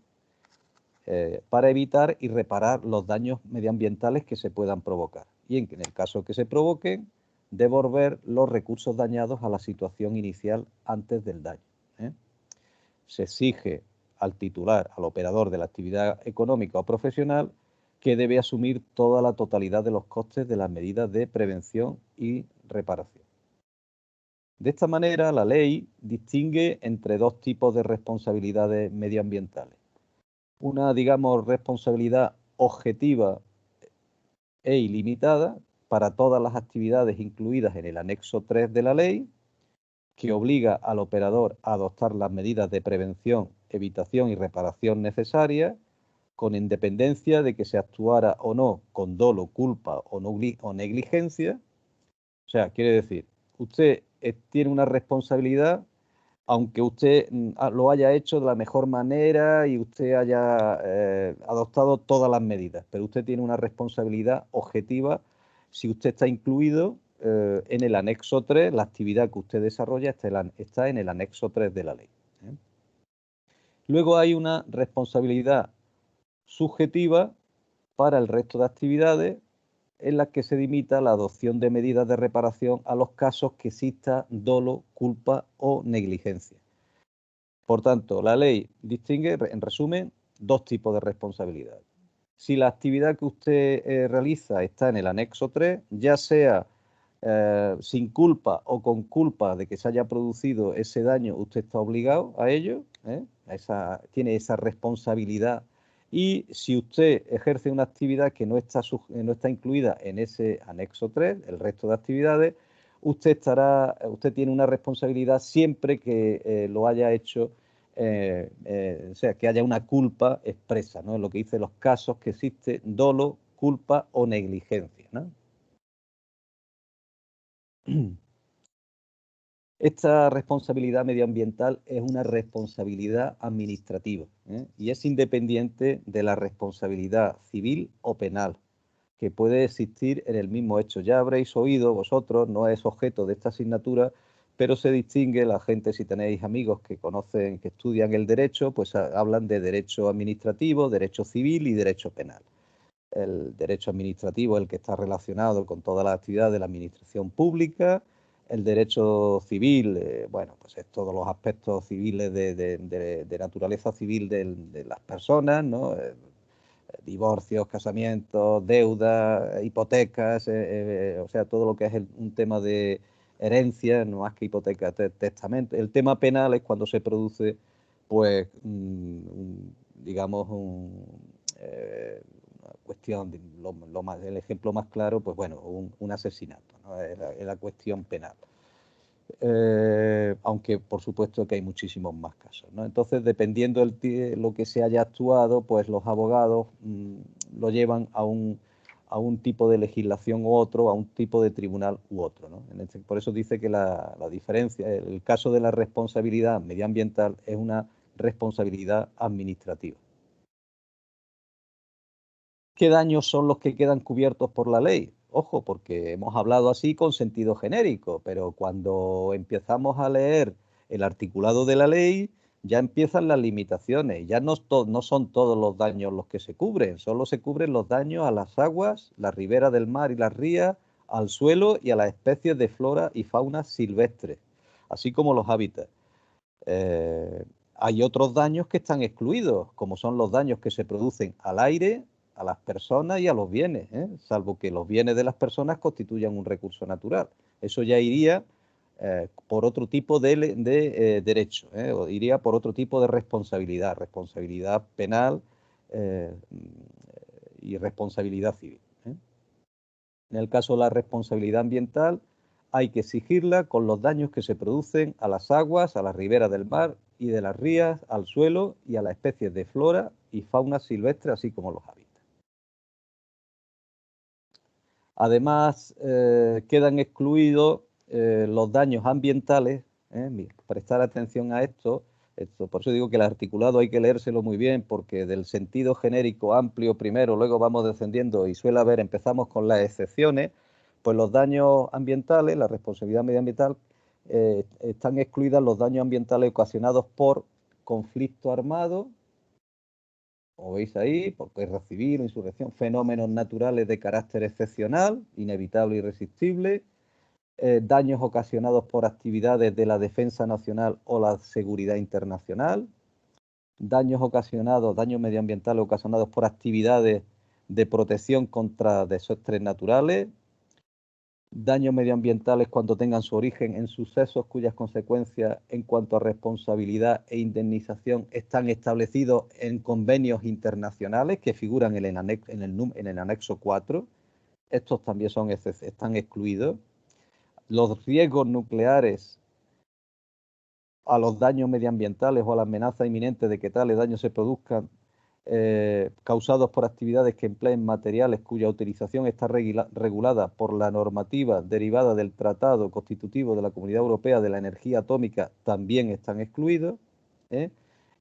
para evitar y reparar los daños medioambientales que se puedan provocar. Y en el caso que se provoquen, devolver los recursos dañados a la situación inicial antes del daño, ¿eh? Se exige al titular, al operador de la actividad económica o profesional, que debe asumir toda la totalidad de los costes de las medidas de prevención y reparación. De esta manera, la ley distingue entre dos tipos de responsabilidades medioambientales. Una, digamos, responsabilidad objetiva e ilimitada para todas las actividades incluidas en el anexo 3 de la ley, que obliga al operador a adoptar las medidas de prevención, evitación y reparación necesarias, con independencia de que se actuara o no con dolo, culpa o negligencia. O sea, quiere decir, usted tiene una responsabilidad aunque usted lo haya hecho de la mejor manera y usted haya adoptado todas las medidas, pero usted tiene una responsabilidad objetiva si usted está incluido en el anexo 3, la actividad que usted desarrolla está en el anexo 3 de la ley, ¿eh? Luego hay una responsabilidad subjetiva para el resto de actividades en las que se limita la adopción de medidas de reparación a los casos que exista dolo, culpa o negligencia. Por tanto, la ley distingue, en resumen, dos tipos de responsabilidad. Si la actividad que usted realiza está en el anexo 3, ya sea sin culpa o con culpa de que se haya producido ese daño, usted está obligado a ello, tiene esa responsabilidad. Y si usted ejerce una actividad que no está incluida en ese anexo 3, el resto de actividades, usted tiene una responsabilidad siempre que lo haya hecho, o sea, que haya una culpa expresa, ¿no? En lo que dice los casos que existe dolo, culpa o negligencia, ¿no? Esta responsabilidad medioambiental es una responsabilidad administrativa, y es independiente de la responsabilidad civil o penal, que puede existir en el mismo hecho. Ya habréis oído vosotros, no es objeto de esta asignatura, pero se distingue, la gente, si tenéis amigos que conocen, que estudian el derecho, pues hablan de derecho administrativo, derecho civil y derecho penal. El derecho administrativo es el que está relacionado con todas las actividades de la administración pública. El derecho civil, bueno, pues es todos los aspectos civiles de naturaleza civil de las personas, ¿no? Divorcios, casamientos, deudas, hipotecas, o sea, todo lo que es un tema de herencia, no más que hipoteca, testamento. El tema penal es cuando se produce, pues, digamos, una cuestión, el ejemplo más claro, pues bueno, un asesinato, ¿no? Es la cuestión penal. Aunque por supuesto que hay muchísimos más casos, ¿no? Entonces, dependiendo de lo que se haya actuado, pues los abogados lo llevan a un tipo de legislación u otro, a un tipo de tribunal u otro, ¿no? Por eso dice que la diferencia, el caso de la responsabilidad medioambiental es una responsabilidad administrativa. ¿Qué daños son los que quedan cubiertos por la ley? Ojo, porque hemos hablado así con sentido genérico, pero cuando empezamos a leer el articulado de la ley, ya empiezan las limitaciones. Ya no son todos los daños los que se cubren, solo se cubren los daños a las aguas, la ribera del mar y las rías, al suelo y a las especies de flora y fauna silvestres, así como los hábitats. Hay otros daños que están excluidos, como son los daños que se producen al aire, a las personas y a los bienes, salvo que los bienes de las personas constituyan un recurso natural. Eso ya iría por otro tipo de derecho, o iría por otro tipo de responsabilidad penal y responsabilidad civil. En el caso de la responsabilidad ambiental, hay que exigirla con los daños que se producen a las aguas, a las riberas del mar y de las rías, al suelo y a las especies de flora y fauna silvestre, así como los hábitats. Además, quedan excluidos los daños ambientales, prestar atención a esto, por eso digo que el articulado hay que leérselo muy bien, porque del sentido genérico amplio primero, luego vamos descendiendo y suele haber, empezamos con las excepciones, pues los daños ambientales, la responsabilidad medioambiental, están excluidas los daños ambientales ocasionados por conflicto armado, como veis ahí, por guerra civil, insurrección, fenómenos naturales de carácter excepcional, inevitable e irresistible, daños ocasionados por actividades de la defensa nacional o la seguridad internacional, daños medioambientales ocasionados por actividades de protección contra desastres naturales, daños medioambientales cuando tengan su origen en sucesos cuyas consecuencias en cuanto a responsabilidad e indemnización están establecidos en convenios internacionales que figuran en el anexo 4. Estos también están excluidos. Los riesgos nucleares a los daños medioambientales o a la amenaza inminente de que tales daños se produzcan causados por actividades que empleen materiales cuya utilización está regulada por la normativa derivada del Tratado Constitutivo de la Comunidad Europea de la Energía Atómica también están excluidos,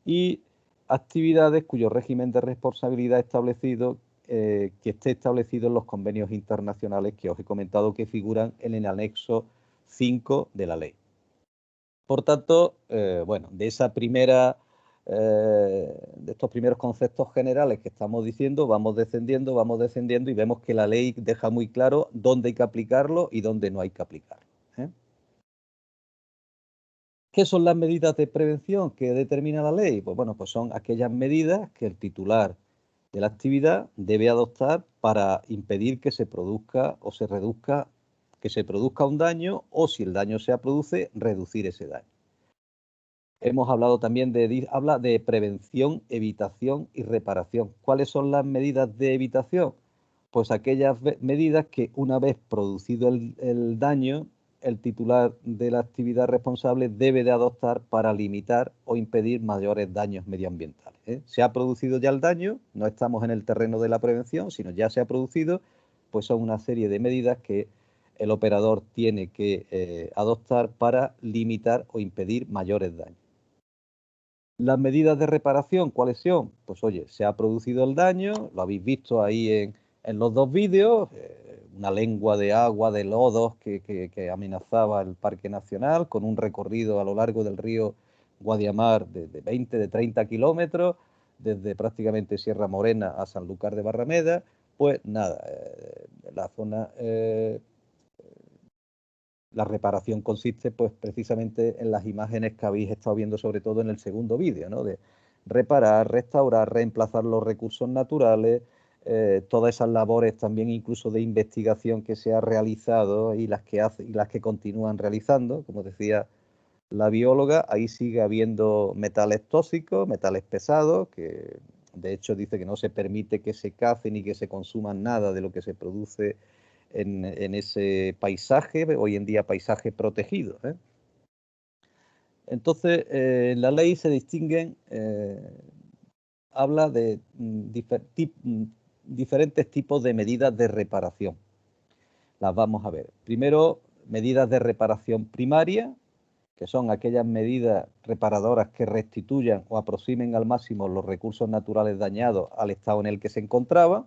y actividades cuyo régimen de responsabilidad establecido que esté establecido en los convenios internacionales que os he comentado que figuran en el anexo 5 de la ley. Por tanto, bueno, de estos primeros conceptos generales que estamos diciendo, vamos descendiendo y vemos que la ley deja muy claro dónde hay que aplicarlo y dónde no hay que aplicarlo. ¿Qué son las medidas de prevención que determina la ley? Pues bueno, pues son aquellas medidas que el titular de la actividad debe adoptar para impedir que se produzca o se reduzca, que se produzca un daño, o si el daño se produce, reducir ese daño. Hemos hablado también habla de prevención, evitación y reparación. ¿Cuáles son las medidas de evitación? Pues aquellas medidas que una vez producido el daño, el titular de la actividad responsable debe de adoptar para limitar o impedir mayores daños medioambientales. Se ha producido ya el daño, no estamos en el terreno de la prevención, sino ya se ha producido, pues son una serie de medidas que el operador tiene que adoptar para limitar o impedir mayores daños. Las medidas de reparación, ¿cuáles son? Pues oye, se ha producido el daño, lo habéis visto ahí en los dos vídeos, una lengua de agua, de lodos que amenazaba el Parque Nacional, con un recorrido a lo largo del río Guadiamar de 20, de 30 kilómetros, desde prácticamente Sierra Morena a Sanlúcar de Barrameda. Pues nada, la zona... La reparación consiste pues precisamente en las imágenes que habéis estado viendo sobre todo en el segundo vídeo, ¿no? De reparar, restaurar, reemplazar los recursos naturales, todas esas labores también incluso de investigación que se ha realizado y las que continúan realizando, como decía la bióloga, ahí sigue habiendo metales tóxicos, metales pesados, que de hecho dice que no se permite que se cace ni que se consuma nada de lo que se produce en ese paisaje, hoy en día paisaje protegido. Entonces, la ley se distinguen, habla de diferentes tipos de medidas de reparación. Las vamos a ver. Primero, medidas de reparación primaria, que son aquellas medidas reparadoras que restituyan o aproximen al máximo los recursos naturales dañados al estado en el que se encontraban.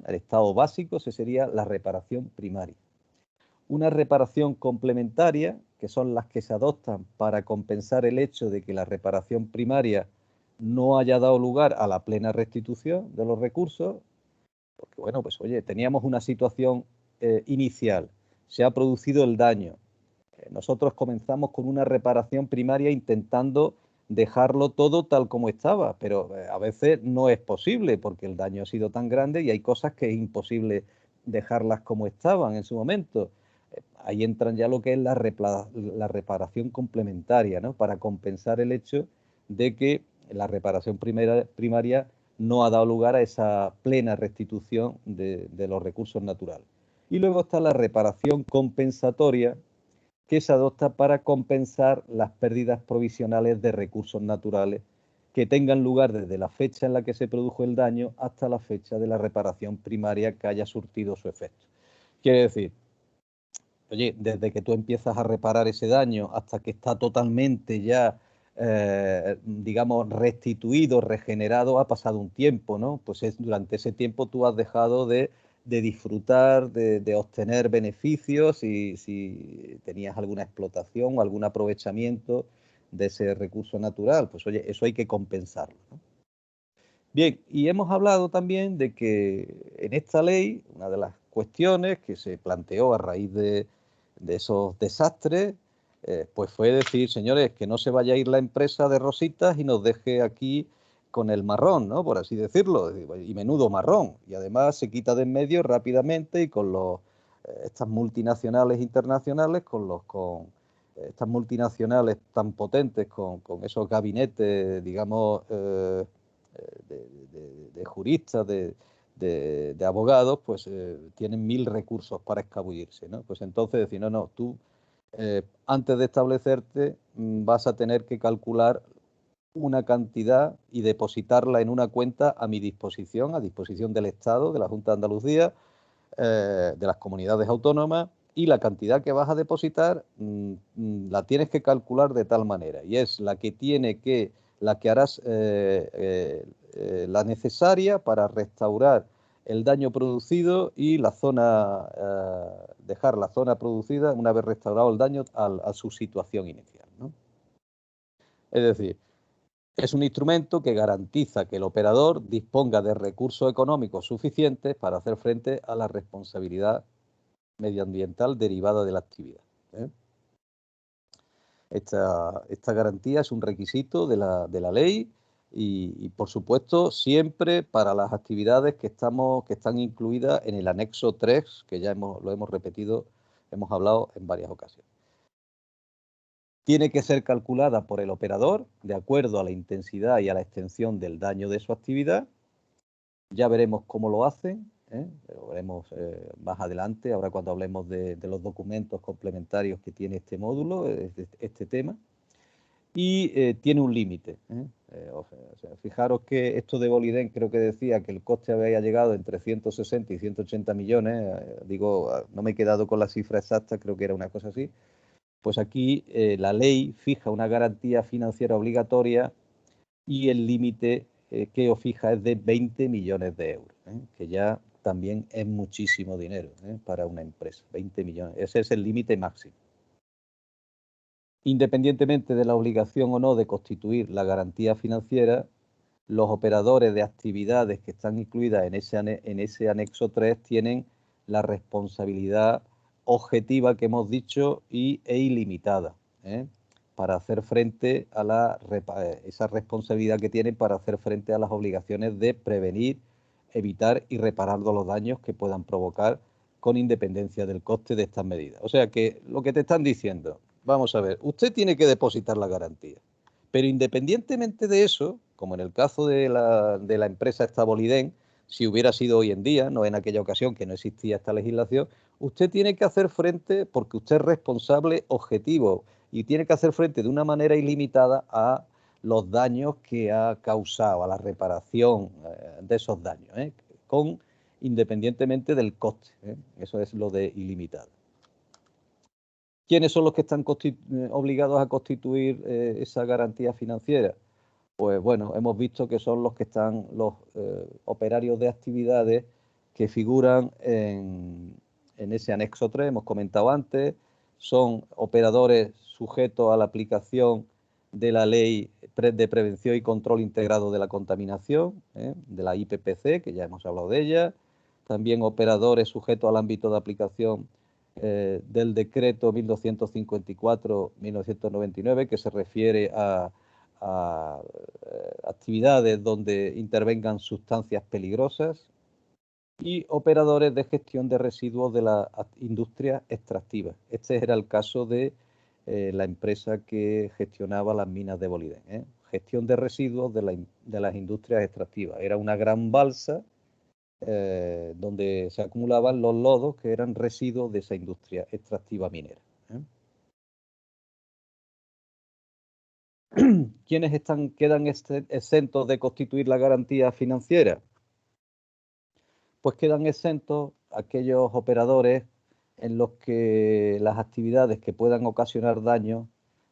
El estado básico, esa sería la reparación primaria. Una reparación complementaria, que son las que se adoptan para compensar el hecho de que la reparación primaria no haya dado lugar a la plena restitución de los recursos, porque bueno, pues oye, teníamos una situación inicial, se ha producido el daño, nosotros comenzamos con una reparación primaria intentando dejarlo todo tal como estaba, pero a veces no es posible porque el daño ha sido tan grande y hay cosas que es imposible dejarlas como estaban en su momento. Ahí entran ya lo que es la reparación complementaria, ¿no? Para compensar el hecho de que la reparación primaria no ha dado lugar a esa plena restitución de los recursos naturales. Y luego está la reparación compensatoria, que se adopta para compensar las pérdidas provisionales de recursos naturales que tengan lugar desde la fecha en la que se produjo el daño hasta la fecha de la reparación primaria que haya surtido su efecto. Quiere decir, oye, desde que tú empiezas a reparar ese daño hasta que está totalmente ya, digamos, restituido, regenerado, ha pasado un tiempo, ¿no? Pues durante ese tiempo tú has dejado de disfrutar, de obtener beneficios si tenías alguna explotación o algún aprovechamiento de ese recurso natural. Pues oye, eso hay que compensarlo, ¿no? Bien, y hemos hablado también de que en esta ley, una de las cuestiones que se planteó a raíz de esos desastres, pues fue decir, señores, que no se vaya a ir la empresa de Rositas y nos deje aquí con el marrón, ¿no? Por así decirlo, y menudo marrón. Y además se quita de en medio rápidamente y con estas multinacionales internacionales, estas multinacionales tan potentes, con esos gabinetes, digamos, de juristas, de abogados, pues tienen 1000 recursos para escabullirse, ¿no? Pues entonces decir, no, tú antes de establecerte vas a tener que calcular una cantidad y depositarla en una cuenta a mi disposición, a disposición del Estado, de la Junta de Andalucía, de las comunidades autónomas, y la cantidad que vas a depositar la tienes que calcular de tal manera, y es la que harás la necesaria para restaurar el daño producido y la zona, dejar la zona producida, una vez restaurado el daño, a su situación inicial, ¿no? Es decir, es un instrumento que garantiza que el operador disponga de recursos económicos suficientes para hacer frente a la responsabilidad medioambiental derivada de la actividad, ¿eh? Esta garantía es un requisito de la ley y, por supuesto, siempre para las actividades que están incluidas en el anexo 3, que ya lo hemos repetido, hemos hablado en varias ocasiones. Tiene que ser calculada por el operador de acuerdo a la intensidad y a la extensión del daño de su actividad. Ya veremos cómo lo hacen, lo veremos más adelante, ahora cuando hablemos de los documentos complementarios que tiene este módulo, este tema. y tiene un límite. O sea, fijaros que esto de Boliden creo que decía que el coste había llegado entre 160 y 180 millones, digo, no me he quedado con la cifra exacta, creo que era una cosa así. Pues aquí la ley fija una garantía financiera obligatoria y el límite que os fija es de 20 millones de euros, que ya también es muchísimo dinero para una empresa, 20 millones, ese es el límite máximo. Independientemente de la obligación o no de constituir la garantía financiera, los operadores de actividades que están incluidas en ese anexo 3 tienen la responsabilidad objetiva que hemos dicho e ilimitada, para hacer frente a esa responsabilidad que tienen para hacer frente a las obligaciones de prevenir, evitar y reparar los daños que puedan provocar con independencia del coste de estas medidas. O sea que lo que te están diciendo, vamos a ver, usted tiene que depositar la garantía, pero independientemente de eso, como en el caso de la empresa esta Boliden, si hubiera sido hoy en día, no en aquella ocasión que no existía esta legislación, usted tiene que hacer frente, porque usted es responsable objetivo y tiene que hacer frente de una manera ilimitada a los daños que ha causado, a la reparación de esos daños, independientemente del coste. Eso es lo de ilimitado. ¿Quiénes son los que están obligados a constituir esa garantía financiera? Pues bueno, hemos visto que son los que están los operarios de actividades que figuran en ese anexo 3, hemos comentado antes, son operadores sujetos a la aplicación de la Ley de Prevención y Control Integrado de la Contaminación, de la IPPC, que ya hemos hablado de ella, también operadores sujetos al ámbito de aplicación del decreto 1254-1999, que se refiere a actividades donde intervengan sustancias peligrosas, y operadores de gestión de residuos de la industria extractiva. Este era el caso de la empresa que gestionaba las minas de Boliden. Gestión de residuos de las industrias extractivas. Era una gran balsa donde se acumulaban los lodos que eran residuos de esa industria extractiva minera. ¿Quiénes quedan exentos de constituir la garantía financiera? Pues quedan exentos aquellos operadores en los que las actividades que puedan ocasionar daño,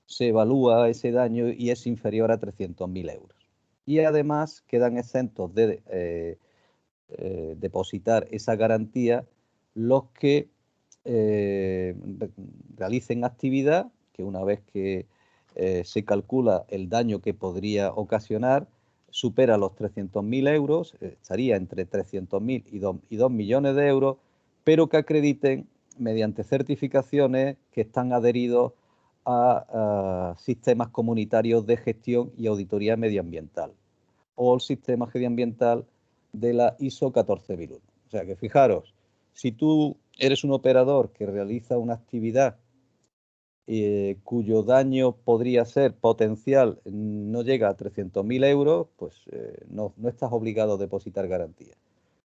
se evalúa ese daño y es inferior a 300.000 euros. Y además quedan exentos de depositar esa garantía los que realicen actividad que una vez que se calcula el daño que podría ocasionar, supera los 300.000 euros, estaría entre 300.000 y 2 millones de euros, pero que acrediten mediante certificaciones que están adheridos a sistemas comunitarios de gestión y auditoría medioambiental o el sistema medioambiental de la ISO 14001. O sea que fijaros, si tú eres un operador que realiza una actividad cuyo daño podría ser potencial, no llega a 300.000 euros, pues no estás obligado a depositar garantía.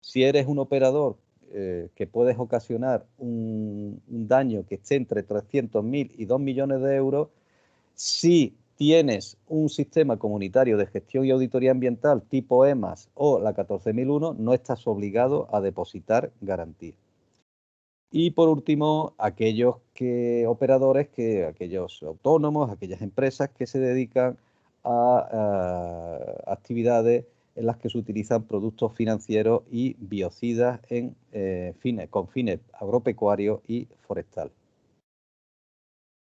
Si eres un operador que puedes ocasionar un daño que esté entre 300.000 y 2 millones de euros, si tienes un sistema comunitario de gestión y auditoría ambiental tipo EMAS o la 14001, no estás obligado a depositar garantía. Y por último, aquellos operadores, aquellos autónomos, aquellas empresas que se dedican a actividades en las que se utilizan productos financieros y biocidas con fines agropecuarios y forestales.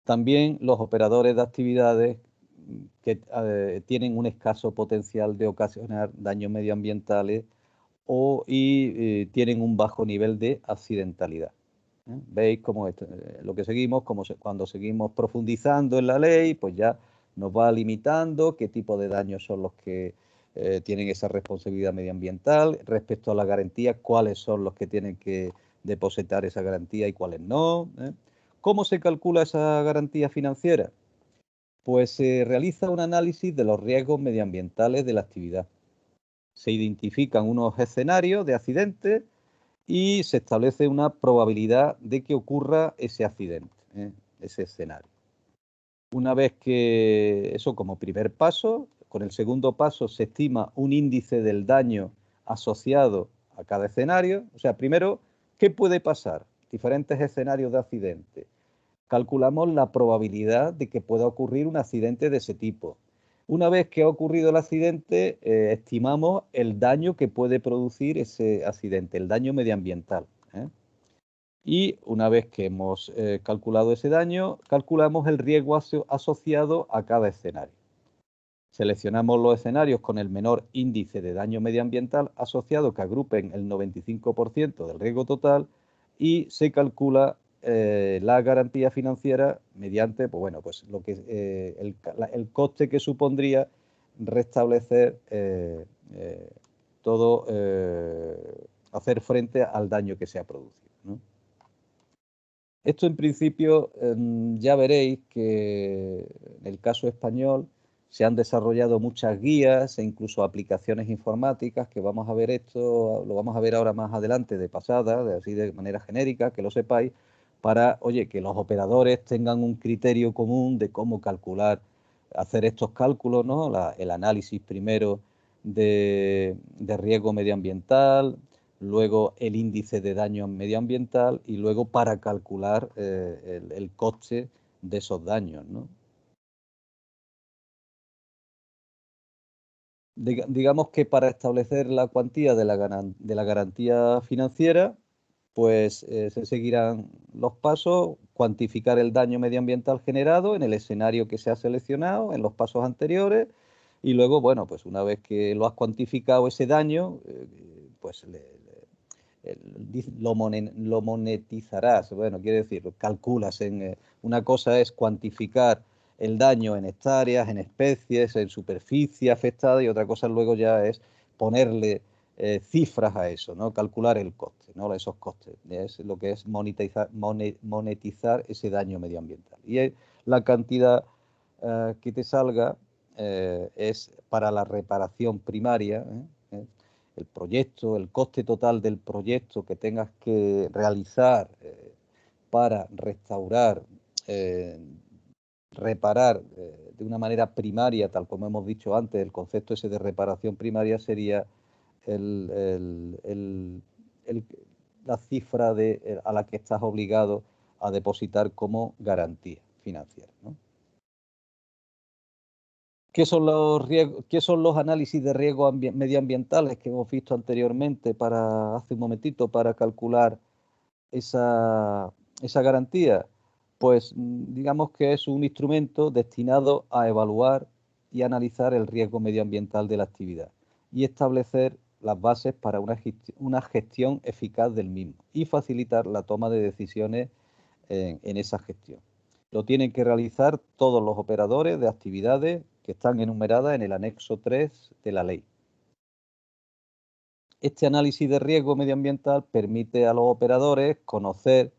También los operadores de actividades que tienen un escaso potencial de ocasionar daños medioambientales y tienen un bajo nivel de accidentalidad. Veis cómo lo que seguimos, cuando seguimos profundizando en la ley, pues ya nos va limitando qué tipo de daños son los que tienen esa responsabilidad medioambiental, respecto a la garantía, cuáles son los que tienen que depositar esa garantía y cuáles no. ¿Cómo se calcula esa garantía financiera? Pues se realiza un análisis de los riesgos medioambientales de la actividad. Se identifican unos escenarios de accidentes y se establece una probabilidad de que ocurra ese accidente, ese escenario. Una vez que eso como primer paso, con el segundo paso se estima un índice del daño asociado a cada escenario. O sea, primero, ¿qué puede pasar? Diferentes escenarios de accidente. Calculamos la probabilidad de que pueda ocurrir un accidente de ese tipo. Una vez que ha ocurrido el accidente, estimamos el daño que puede producir ese accidente, el daño medioambiental. Y una vez que hemos calculado ese daño, calculamos el riesgo asociado a cada escenario. Seleccionamos los escenarios con el menor índice de daño medioambiental asociado que agrupen el 95% del riesgo total y se calcula la garantía financiera mediante, pues bueno, pues lo que el coste que supondría restablecer todo, hacer frente al daño que se ha producido, ¿no? Esto en principio ya veréis que en el caso español se han desarrollado muchas guías e incluso aplicaciones informáticas que vamos a ver esto, lo vamos a ver ahora más adelante de pasada, así de manera genérica, que lo sepáis, para, oye, que los operadores tengan un criterio común de cómo calcular, hacer estos cálculos, ¿no? El análisis primero de riesgo medioambiental, luego el índice de daño medioambiental y luego para calcular el coste de esos daños, ¿no? Digamos que para establecer la cuantía de la garantía financiera, pues se seguirán los pasos: cuantificar el daño medioambiental generado en el escenario que se ha seleccionado en los pasos anteriores y luego, bueno, pues una vez que lo has cuantificado ese daño, pues lo monetizarás. Bueno, quiere decir, calculas en una cosa es cuantificar el daño en hectáreas, en especies, en superficie afectada, y otra cosa luego ya es ponerle cifras a eso, ¿no? Calcular el coste, ¿no? Esos costes, es lo que es monetizar ese daño medioambiental. Y la cantidad que te salga es para la reparación primaria, el proyecto, el coste total del proyecto que tengas que realizar para restaurar, reparar de una manera primaria, tal como hemos dicho antes, el concepto ese de reparación primaria sería la cifra a la que estás obligado a depositar como garantía financiera, ¿no? ¿Qué son los análisis de riesgos medioambientales que hemos visto anteriormente hace un momentito para calcular esa garantía? Pues digamos que es un instrumento destinado a evaluar y analizar el riesgo medioambiental de la actividad y establecer las bases para una gestión eficaz del mismo y facilitar la toma de decisiones en esa gestión. Lo tienen que realizar todos los operadores de actividades que están enumeradas en el anexo 3 de la ley. Este análisis de riesgo medioambiental permite a los operadores conocer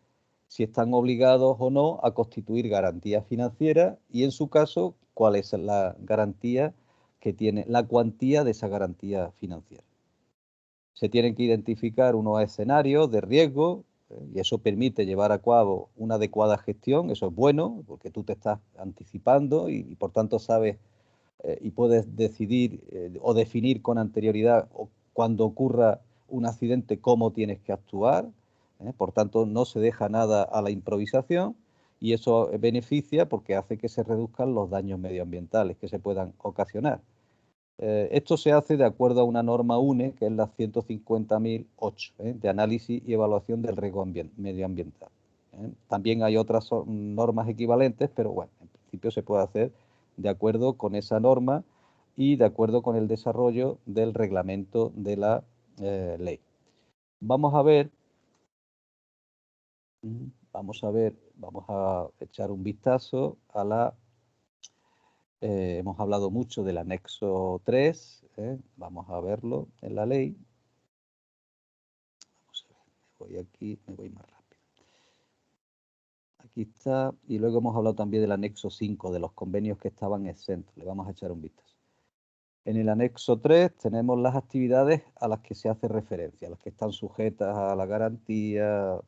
si están obligados o no a constituir garantías financieras y, en su caso, cuál es la garantía que tiene, la cuantía de esa garantía financiera. Se tienen que identificar unos escenarios de riesgo y eso permite llevar a cabo una adecuada gestión. Eso es bueno porque tú te estás anticipando y por tanto sabes y puedes decidir o definir con anterioridad cuando ocurra un accidente cómo tienes que actuar. Por tanto, no se deja nada a la improvisación y eso beneficia porque hace que se reduzcan los daños medioambientales que se puedan ocasionar. Esto se hace de acuerdo a una norma UNE, que es la 150.008, de análisis y evaluación del riesgo medioambiental. También hay otras normas equivalentes, pero bueno, en principio se puede hacer de acuerdo con esa norma y de acuerdo con el desarrollo del reglamento de la ley. Vamos a echar un vistazo a la... hemos hablado mucho del anexo 3, vamos a verlo en la ley. Vamos a ver, me voy más rápido. Aquí está, y luego hemos hablado también del anexo 5, de los convenios que estaban exentos. Le vamos a echar un vistazo. En el anexo 3 tenemos las actividades a las que se hace referencia, las que están sujetas a la garantía,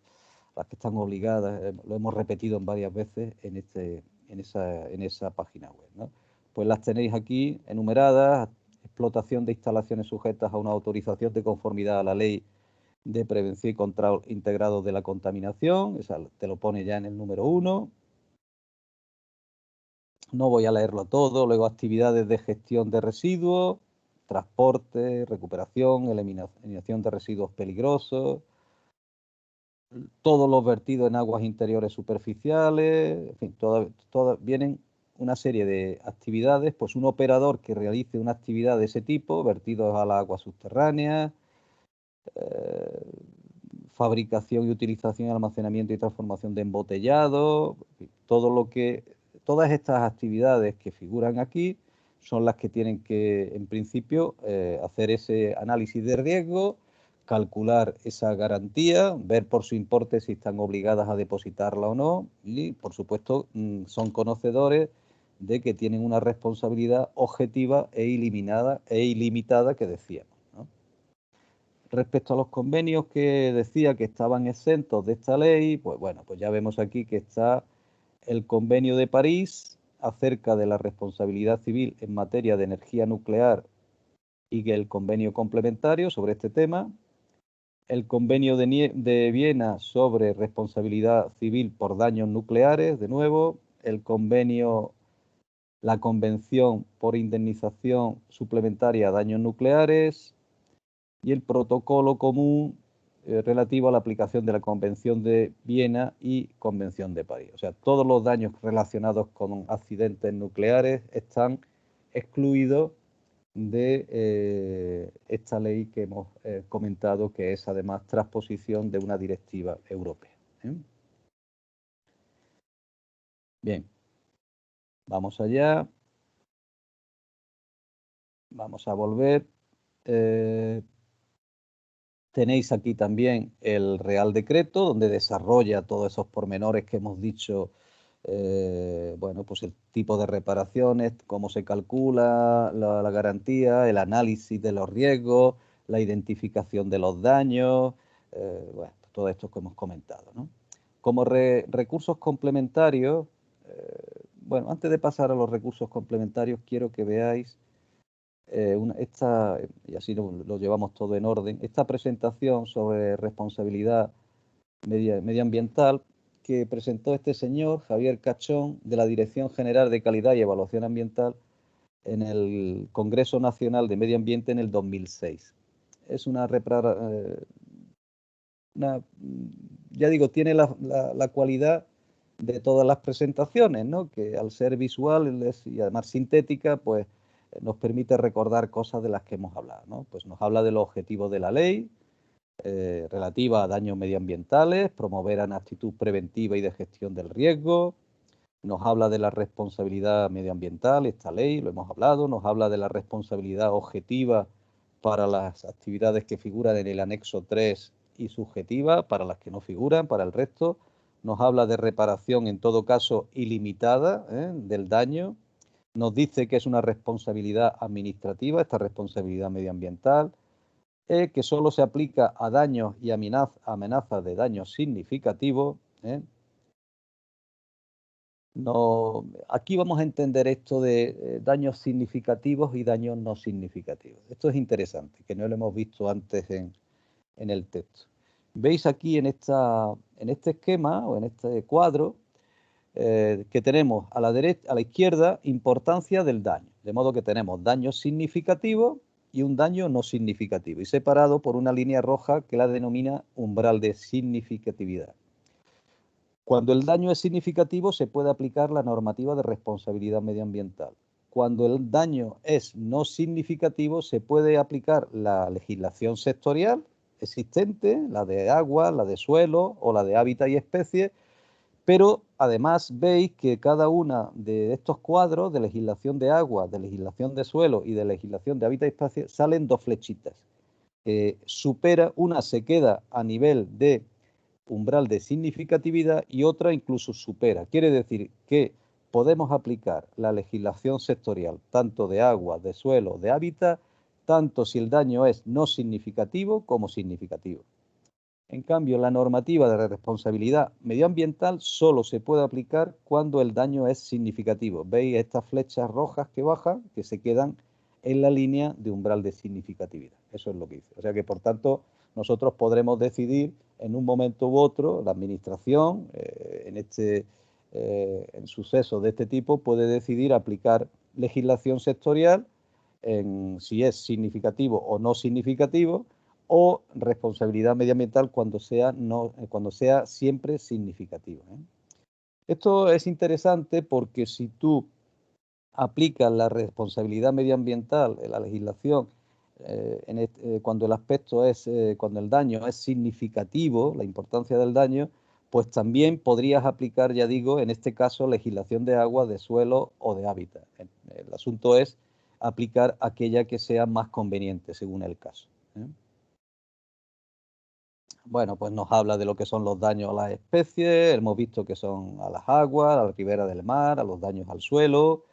las que están obligadas. Lo hemos repetido varias veces en esa página web, ¿no? Pues las tenéis aquí enumeradas: explotación de instalaciones sujetas a una autorización de conformidad a la ley de prevención y control integrado de la contaminación, esa te lo pone ya en el número 1. No voy a leerlo todo. Luego, actividades de gestión de residuos, transporte, recuperación, eliminación de residuos peligrosos, todos los vertidos en aguas interiores superficiales, en fin, vienen una serie de actividades. Pues un operador que realice una actividad de ese tipo, vertidos a las aguas subterráneas, fabricación y utilización, almacenamiento y transformación de embotellado, en fin, todas estas actividades que figuran aquí son las que tienen que, en principio, hacer ese análisis de riesgo, calcular esa garantía, ver por su importe si están obligadas a depositarla o no y, por supuesto, son conocedores de que tienen una responsabilidad objetiva e ilimitada que decíamos, ¿no? Respecto a los convenios que decía que estaban exentos de esta ley, pues bueno, pues ya vemos aquí que está el Convenio de París acerca de la responsabilidad civil en materia de energía nuclear y el convenio complementario sobre este tema, el Convenio de Viena sobre responsabilidad civil por daños nucleares, de nuevo, la Convención por indemnización suplementaria a daños nucleares y el protocolo común relativo a la aplicación de la Convención de Viena y Convención de París. O sea, todos los daños relacionados con accidentes nucleares están excluidos de esta ley que hemos comentado, que es además transposición de una directiva europea. Bien, vamos allá. Vamos a volver. Tenéis aquí también el Real Decreto, donde desarrolla todos esos pormenores que hemos dicho. Bueno, pues el tipo de reparaciones, cómo se calcula la garantía, el análisis de los riesgos, la identificación de los daños, bueno, todo esto que hemos comentado, ¿no? Como recursos complementarios, bueno, antes de pasar a los recursos complementarios, quiero que veáis y así lo llevamos todo en orden, esta presentación sobre responsabilidad medioambiental que presentó este señor, Javier Cachón, de la Dirección General de Calidad y Evaluación Ambiental en el Congreso Nacional de Medio Ambiente en el 2006. Es ya digo, tiene la cualidad de todas las presentaciones, ¿no? Que al ser visuales y además sintética, pues nos permite recordar cosas de las que hemos hablado, ¿no? Pues nos habla de los objetivos de la ley, relativa a daños medioambientales, promover una actitud preventiva y de gestión del riesgo. Nos habla de la responsabilidad medioambiental, esta ley, lo hemos hablado. Nos habla de la responsabilidad objetiva para las actividades que figuran en el anexo 3 y subjetiva para las que no figuran, para el resto. Nos habla de reparación, en todo caso, ilimitada del daño. Nos dice que es una responsabilidad administrativa, esta responsabilidad medioambiental, que solo se aplica a daños y amenazas de daños significativos. No, aquí vamos a entender esto de daños significativos y daños no significativos. Esto es interesante, que no lo hemos visto antes en el texto. Veis aquí en este esquema o en este cuadro que tenemos a la izquierda importancia del daño, de modo que tenemos daños significativos y un daño no significativo, y separado por una línea roja que la denomina umbral de significatividad. Cuando el daño es significativo, se puede aplicar la normativa de responsabilidad medioambiental. Cuando el daño es no significativo, se puede aplicar la legislación sectorial existente, la de agua, la de suelo o la de hábitat y especies, pero además veis que cada una de estos cuadros de legislación de agua, de legislación de suelo y de legislación de hábitat y especies salen dos flechitas. Una se queda a nivel de umbral de significatividad y otra incluso supera. Quiere decir que podemos aplicar la legislación sectorial tanto de agua, de suelo, de hábitat, tanto si el daño es no significativo como significativo. En cambio, la normativa de responsabilidad medioambiental solo se puede aplicar cuando el daño es significativo. ¿Veis estas flechas rojas que bajan, que se quedan en la línea de umbral de significatividad? Eso es lo que dice. O sea que, por tanto, nosotros podremos decidir en un momento u otro, la Administración, en sucesos de este tipo, puede decidir aplicar legislación sectorial en si es significativo o no significativo, o responsabilidad medioambiental cuando sea siempre significativo. Esto es interesante porque si tú aplicas la responsabilidad medioambiental en la legislación cuando el aspecto es, cuando el daño es significativo, la importancia del daño, pues también podrías aplicar, ya digo, en este caso, legislación de agua, de suelo o de hábitat. El asunto es aplicar aquella que sea más conveniente según el caso. Bueno, pues nos habla de lo que son los daños a las especies, hemos visto que son a las aguas, a la ribera del mar, a los daños al suelo.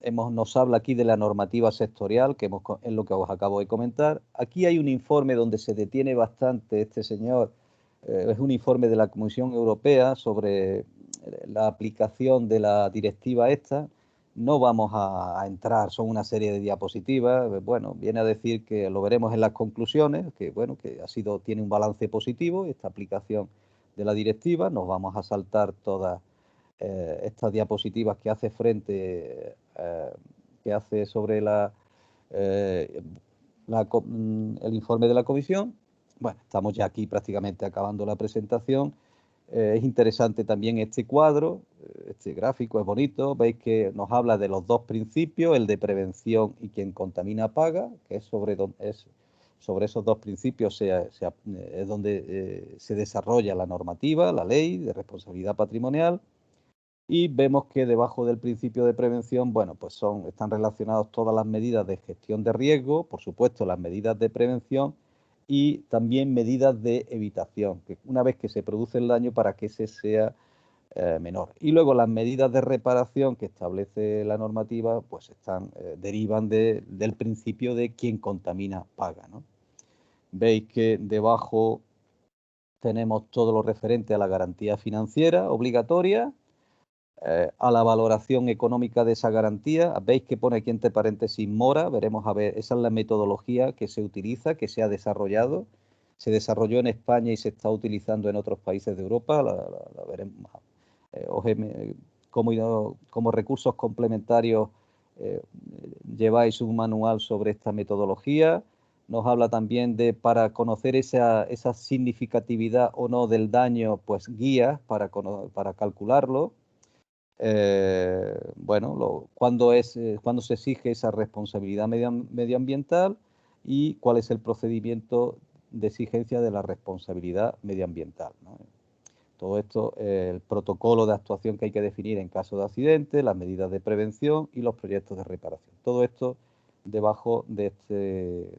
Nos habla aquí de la normativa sectorial, que es lo que os acabo de comentar. Aquí hay un informe donde se detiene bastante este señor, es un informe de la Comisión Europea sobre la aplicación de la directiva esta. No vamos a entrar, son una serie de diapositivas. Bueno, viene a decir que lo veremos en las conclusiones, que bueno, que tiene un balance positivo esta aplicación de la directiva. Nos vamos a saltar todas estas diapositivas que hace sobre el informe de la comisión. Bueno, estamos ya aquí prácticamente acabando la presentación. Es interesante también este cuadro, este gráfico es bonito. Veis que nos habla de los dos principios, el de prevención y quien contamina paga, que es sobre esos dos principios es donde se desarrolla la normativa, la ley de responsabilidad patrimonial. Y vemos que debajo del principio de prevención, bueno, pues están relacionadas todas las medidas de gestión de riesgo, por supuesto las medidas de prevención y también medidas de evitación, que una vez que se produce el daño para que ese sea menor. Y luego las medidas de reparación que establece la normativa, pues derivan del principio de quien contamina paga, ¿no? Veis que debajo tenemos todo lo referente a la garantía financiera obligatoria, a la valoración económica de esa garantía. Veis que pone aquí entre paréntesis mora, veremos a ver, esa es la metodología que se utiliza, que se ha desarrollado, se desarrolló en España y se está utilizando en otros países de Europa, la veremos. Como recursos complementarios lleváis un manual sobre esta metodología. Nos habla también de, para conocer esa significatividad o no del daño, pues guías para calcularlo. Bueno, cuándo se exige esa responsabilidad medioambiental y cuál es el procedimiento de exigencia de la responsabilidad medioambiental, ¿no? Todo esto, el protocolo de actuación que hay que definir en caso de accidente, las medidas de prevención y los proyectos de reparación. Todo esto debajo de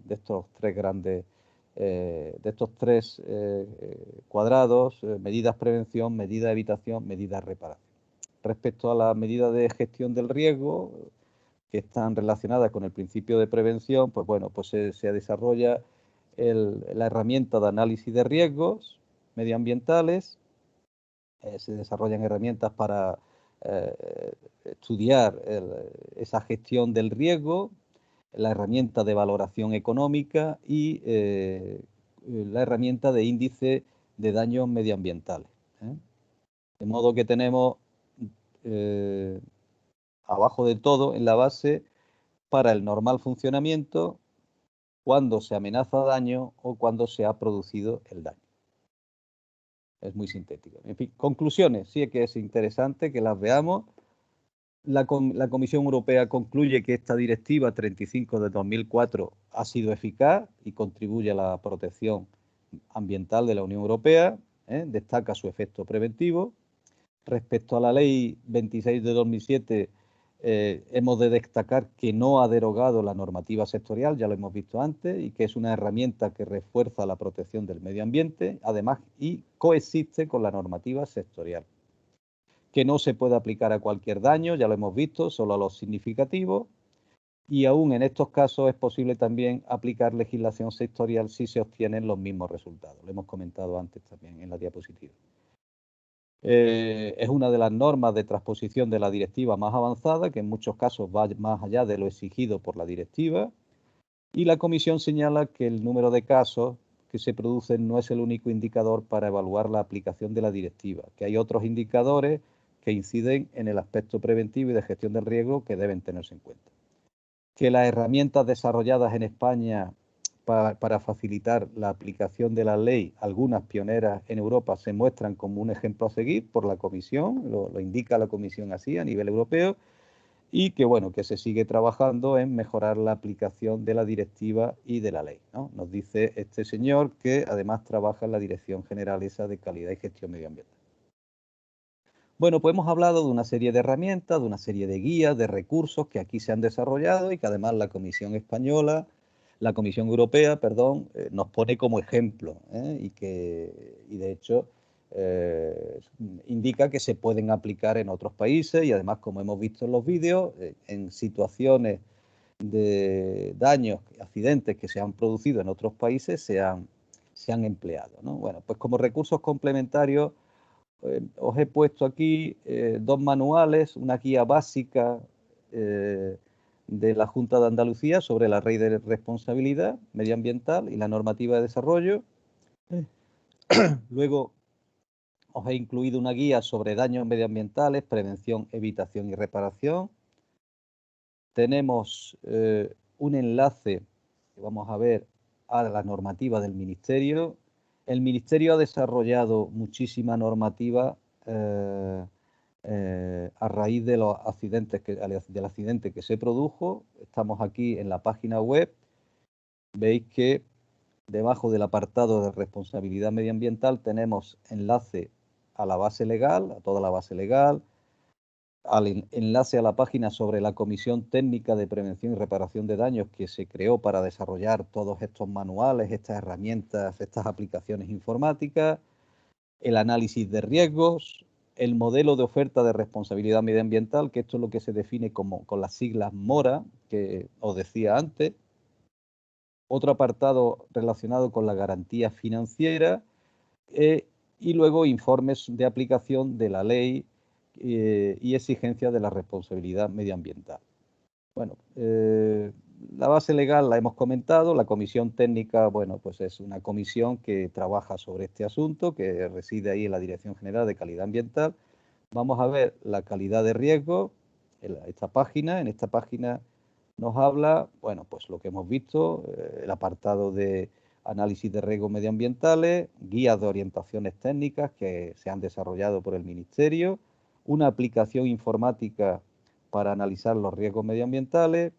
estos tres grandes, cuadrados, medidas prevención, medidas de evitación, medidas de reparación. Respecto a las medidas de gestión del riesgo, que están relacionadas con el principio de prevención, pues bueno, pues se desarrolla la herramienta de análisis de riesgos medioambientales, se desarrollan herramientas para estudiar esa gestión del riesgo, la herramienta de valoración económica y la herramienta de índice de daños medioambientales. De modo que tenemos abajo de todo, en la base, para el normal funcionamiento, cuando se amenaza daño o cuando se ha producido el daño. Es muy sintético. En fin, conclusiones, sí que es interesante que las veamos. La Comisión Europea concluye que esta Directiva 35 de 2004 ha sido eficaz y contribuye a la protección ambiental de la Unión Europea, destaca su efecto preventivo. Respecto a la Ley 26 de 2007, hemos de destacar que no ha derogado la normativa sectorial, ya lo hemos visto antes, y que es una herramienta que refuerza la protección del medio ambiente, además, y coexiste con la normativa sectorial. Que no se puede aplicar a cualquier daño, ya lo hemos visto, solo a los significativos. y aún en estos casos es posible también aplicar legislación sectorial si se obtienen los mismos resultados. Lo hemos comentado antes también en la diapositiva. Es una de las normas de transposición de la directiva más avanzada, que en muchos casos va más allá de lo exigido por la directiva, y la Comisión señala que el número de casos que se producen no es el único indicador para evaluar la aplicación de la directiva, que hay otros indicadores que inciden en el aspecto preventivo y de gestión del riesgo que deben tenerse en cuenta. Que las herramientas desarrolladas en España para facilitar la aplicación de la ley, algunas pioneras en Europa, se muestran como un ejemplo a seguir por la Comisión, lo indica la Comisión así a nivel europeo, y que, bueno, que se sigue trabajando en mejorar la aplicación de la directiva y de la ley, ¿no? Nos dice este señor que además trabaja en la Dirección General esa de Calidad y Gestión Medioambiental. Bueno, pues hemos hablado de una serie de herramientas, de una serie de guías, de recursos que aquí se han desarrollado y que además la Comisión Europea, perdón, nos pone como ejemplo, y de hecho indica que se pueden aplicar en otros países y además, como hemos visto en los vídeos, en situaciones de daños, accidentes que se han producido en otros países se han empleado, ¿no? Bueno, pues como recursos complementarios os he puesto aquí dos manuales, una guía básica de la Junta de Andalucía sobre la ley de responsabilidad medioambiental y la normativa de desarrollo. Luego os he incluido una guía sobre daños medioambientales, prevención, evitación y reparación. Tenemos un enlace que vamos a ver a la normativa del Ministerio. El Ministerio ha desarrollado muchísima normativa a raíz de los accidentes del accidente que se produjo. Estamos aquí en la página web. Veis que debajo del apartado de responsabilidad medioambiental tenemos enlace a la base legal, a toda la base legal, al enlace a la página sobre la Comisión Técnica de Prevención y Reparación de Daños que se creó para desarrollar todos estos manuales, estas herramientas, estas aplicaciones informáticas, el análisis de riesgos, el modelo de oferta de responsabilidad medioambiental, que esto es lo que se define como con las siglas MORA, que os decía antes. Otro apartado relacionado con la garantía financiera y luego informes de aplicación de la ley y exigencias de la responsabilidad medioambiental. Bueno, la base legal la hemos comentado, la comisión técnica, bueno, pues es una comisión que trabaja sobre este asunto, que reside ahí en la Dirección General de Calidad Ambiental. Vamos a ver la calidad de riesgo en esta página nos habla, bueno, pues lo que hemos visto, el apartado de análisis de riesgos medioambientales, guías de orientaciones técnicas que se han desarrollado por el Ministerio, una aplicación informática para analizar los riesgos medioambientales,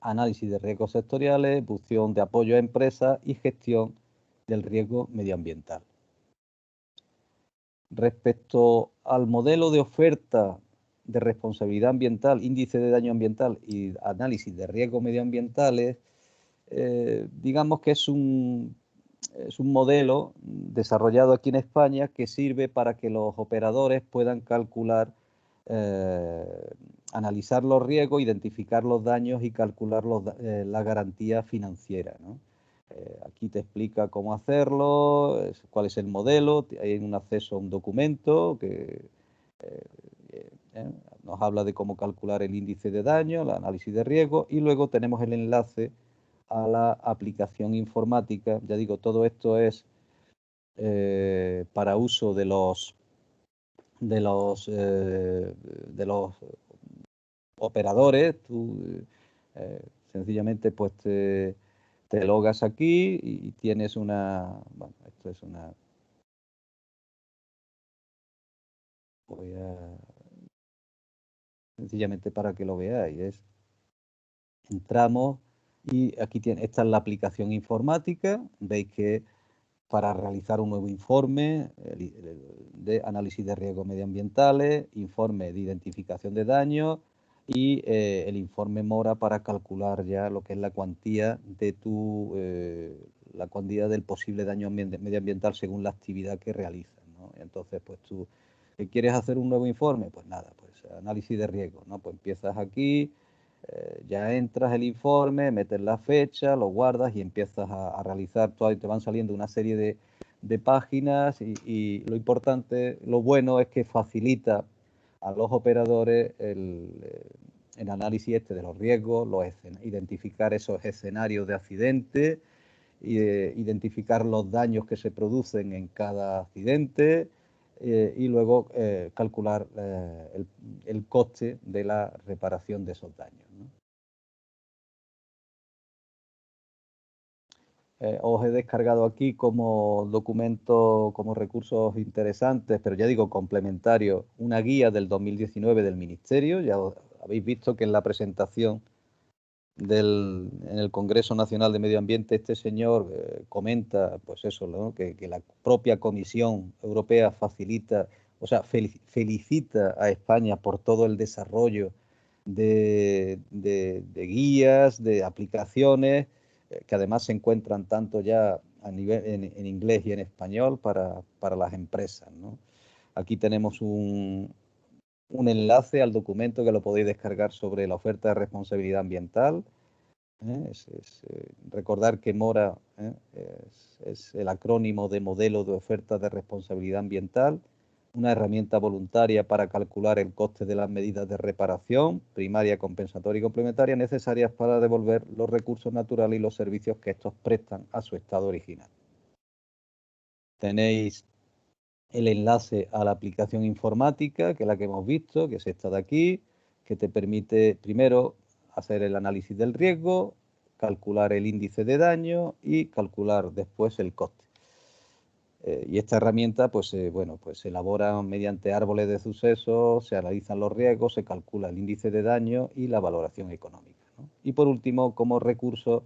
análisis de riesgos sectoriales, función de apoyo a empresas y gestión del riesgo medioambiental. Respecto al modelo de oferta de responsabilidad ambiental, índice de daño ambiental y análisis de riesgos medioambientales, digamos que es un modelo desarrollado aquí en España que sirve para que los operadores puedan calcular, analizar los riesgos, identificar los daños y calcular la garantía financiera, ¿no? Aquí te explica cómo hacerlo, cuál es el modelo, hay un acceso a un documento que nos habla de cómo calcular el índice de daño, el análisis de riesgo y luego tenemos el enlace a la aplicación informática. Ya digo, todo esto es para uso de los operadores. Tú sencillamente pues te logas aquí y tienes una, bueno, esto es una, voy a, sencillamente para que lo veáis, entramos y aquí esta es la aplicación informática. Veis que para realizar un nuevo informe de análisis de riesgos medioambientales, informe de identificación de daños y el informe MORA para calcular ya lo que es la cuantía de la cuantía del posible daño medioambiental según la actividad que realizas, ¿no? Entonces, pues tú ¿quieres hacer un nuevo informe? Pues nada, pues análisis de riesgos, ¿no? Pues empiezas aquí, Ya entras el informe, metes la fecha, lo guardas y empiezas a realizar, te van saliendo una serie de páginas y lo importante, lo bueno es que facilita a los operadores el análisis de los riesgos, identificar esos escenarios de accidente, identificar los daños que se producen en cada accidente y luego calcular el coste de la reparación de esos daños, ¿no? Os he descargado aquí como documento, como recursos interesantes, pero ya digo complementarios, una guía del 2019 del Ministerio. Ya habéis visto que en la presentación en el Congreso Nacional de Medio Ambiente este señor comenta, pues eso, ¿no? que la propia Comisión Europea facilita, o sea, felicita a España por todo el desarrollo de guías, de aplicaciones, que además se encuentran tanto ya a nivel en inglés y en español para las empresas, ¿no? Aquí tenemos un enlace al documento que lo podéis descargar sobre la oferta de responsabilidad ambiental. Recordar que MORA es el acrónimo de modelo de oferta de responsabilidad ambiental, una herramienta voluntaria para calcular el coste de las medidas de reparación, primaria, compensatoria y complementaria, necesarias para devolver los recursos naturales y los servicios que estos prestan a su estado original. Tenéis el enlace a la aplicación informática, que es la que hemos visto, que es esta de aquí, que te permite primero hacer el análisis del riesgo, calcular el índice de daño y calcular después el coste. Y esta herramienta, pues, bueno, pues se elabora mediante árboles de sucesos, se analizan los riesgos, se calcula el índice de daño y la valoración económica, ¿no? Y por último, como recurso,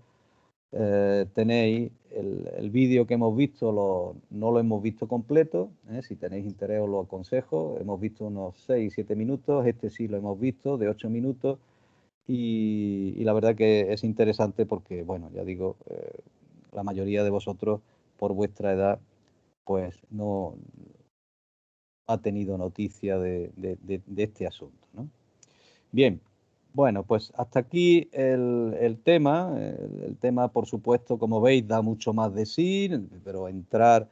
tenéis el vídeo que hemos visto, no lo hemos visto completo, si tenéis interés os lo aconsejo, hemos visto unos 6-7 minutos, este sí lo hemos visto, de 8 minutos, y la verdad que es interesante porque, bueno, ya digo, la mayoría de vosotros, por vuestra edad, pues no ha tenido noticia de este asunto, ¿no? Bien, bueno, pues hasta aquí el tema. El tema, por supuesto, como veis, da mucho más de sí, pero entrar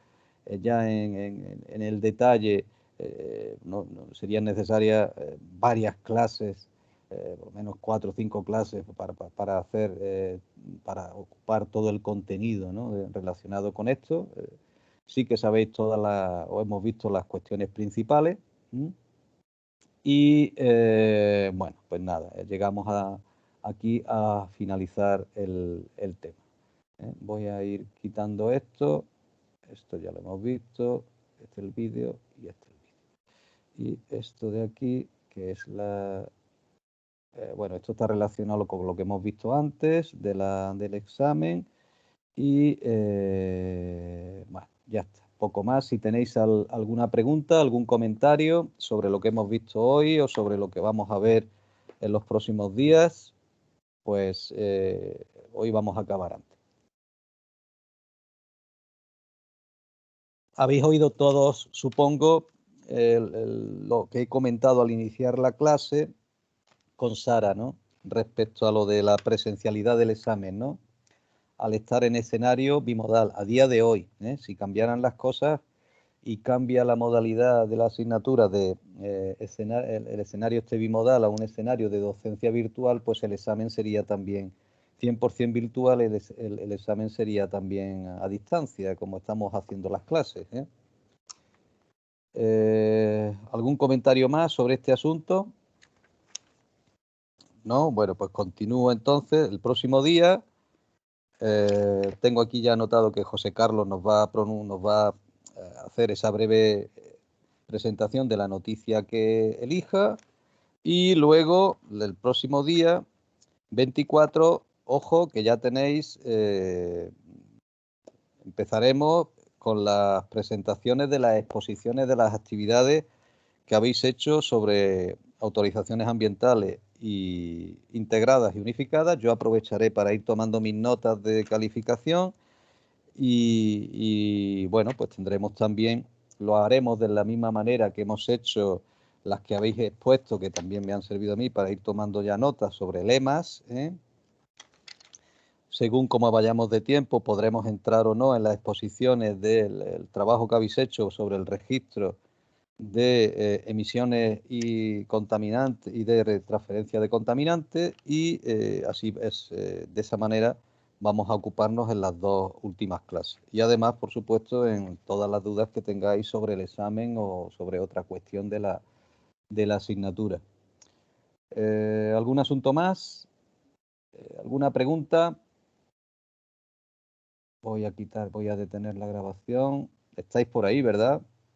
ya en el detalle no serían necesarias varias clases, por lo menos 4 o 5 clases para ocupar todo el contenido, ¿no? Relacionado con esto. Sí que sabéis o hemos visto las cuestiones principales. Y bueno, pues nada, llegamos aquí a finalizar el tema. Voy a ir quitando esto ya lo hemos visto, este es el vídeo y este es el vídeo. Y esto de aquí, que es bueno, esto está relacionado con lo que hemos visto antes del examen y bueno, ya está. Poco más. Si tenéis alguna pregunta, algún comentario sobre lo que hemos visto hoy o sobre lo que vamos a ver en los próximos días, pues hoy vamos a acabar antes. Habéis oído todos, supongo, lo que he comentado al iniciar la clase con Sara, ¿no? Respecto a lo de la presencialidad del examen, ¿no? Al estar en escenario bimodal, a día de hoy, si cambiaran las cosas y cambia la modalidad de la asignatura de el escenario bimodal a un escenario de docencia virtual, pues el examen sería también 100% virtual, el examen sería también a distancia, como estamos haciendo las clases. ¿Algún comentario más sobre este asunto? ¿No? Bueno, pues continúo entonces. El próximo día tengo aquí ya anotado que José Carlos nos va a hacer esa breve presentación de la noticia que elija y luego el próximo día 24, ojo que ya tenéis, empezaremos con las presentaciones de las exposiciones de las actividades que habéis hecho sobre autorizaciones ambientales y integradas y unificadas. Yo aprovecharé para ir tomando mis notas de calificación y bueno, pues tendremos también, lo haremos de la misma manera que hemos hecho las que habéis expuesto, que también me han servido a mí para ir tomando ya notas sobre lemas. Según cómo vayamos de tiempo, podremos entrar o no en las exposiciones del trabajo que habéis hecho sobre el registro de emisiones y contaminantes y de transferencia de contaminantes, y así es, de esa manera vamos a ocuparnos en las dos últimas clases. Y además, por supuesto, en todas las dudas que tengáis sobre el examen o sobre otra cuestión de la asignatura. ¿Algún asunto más? ¿Alguna pregunta? Voy a detener la grabación. Estáis por ahí, ¿verdad?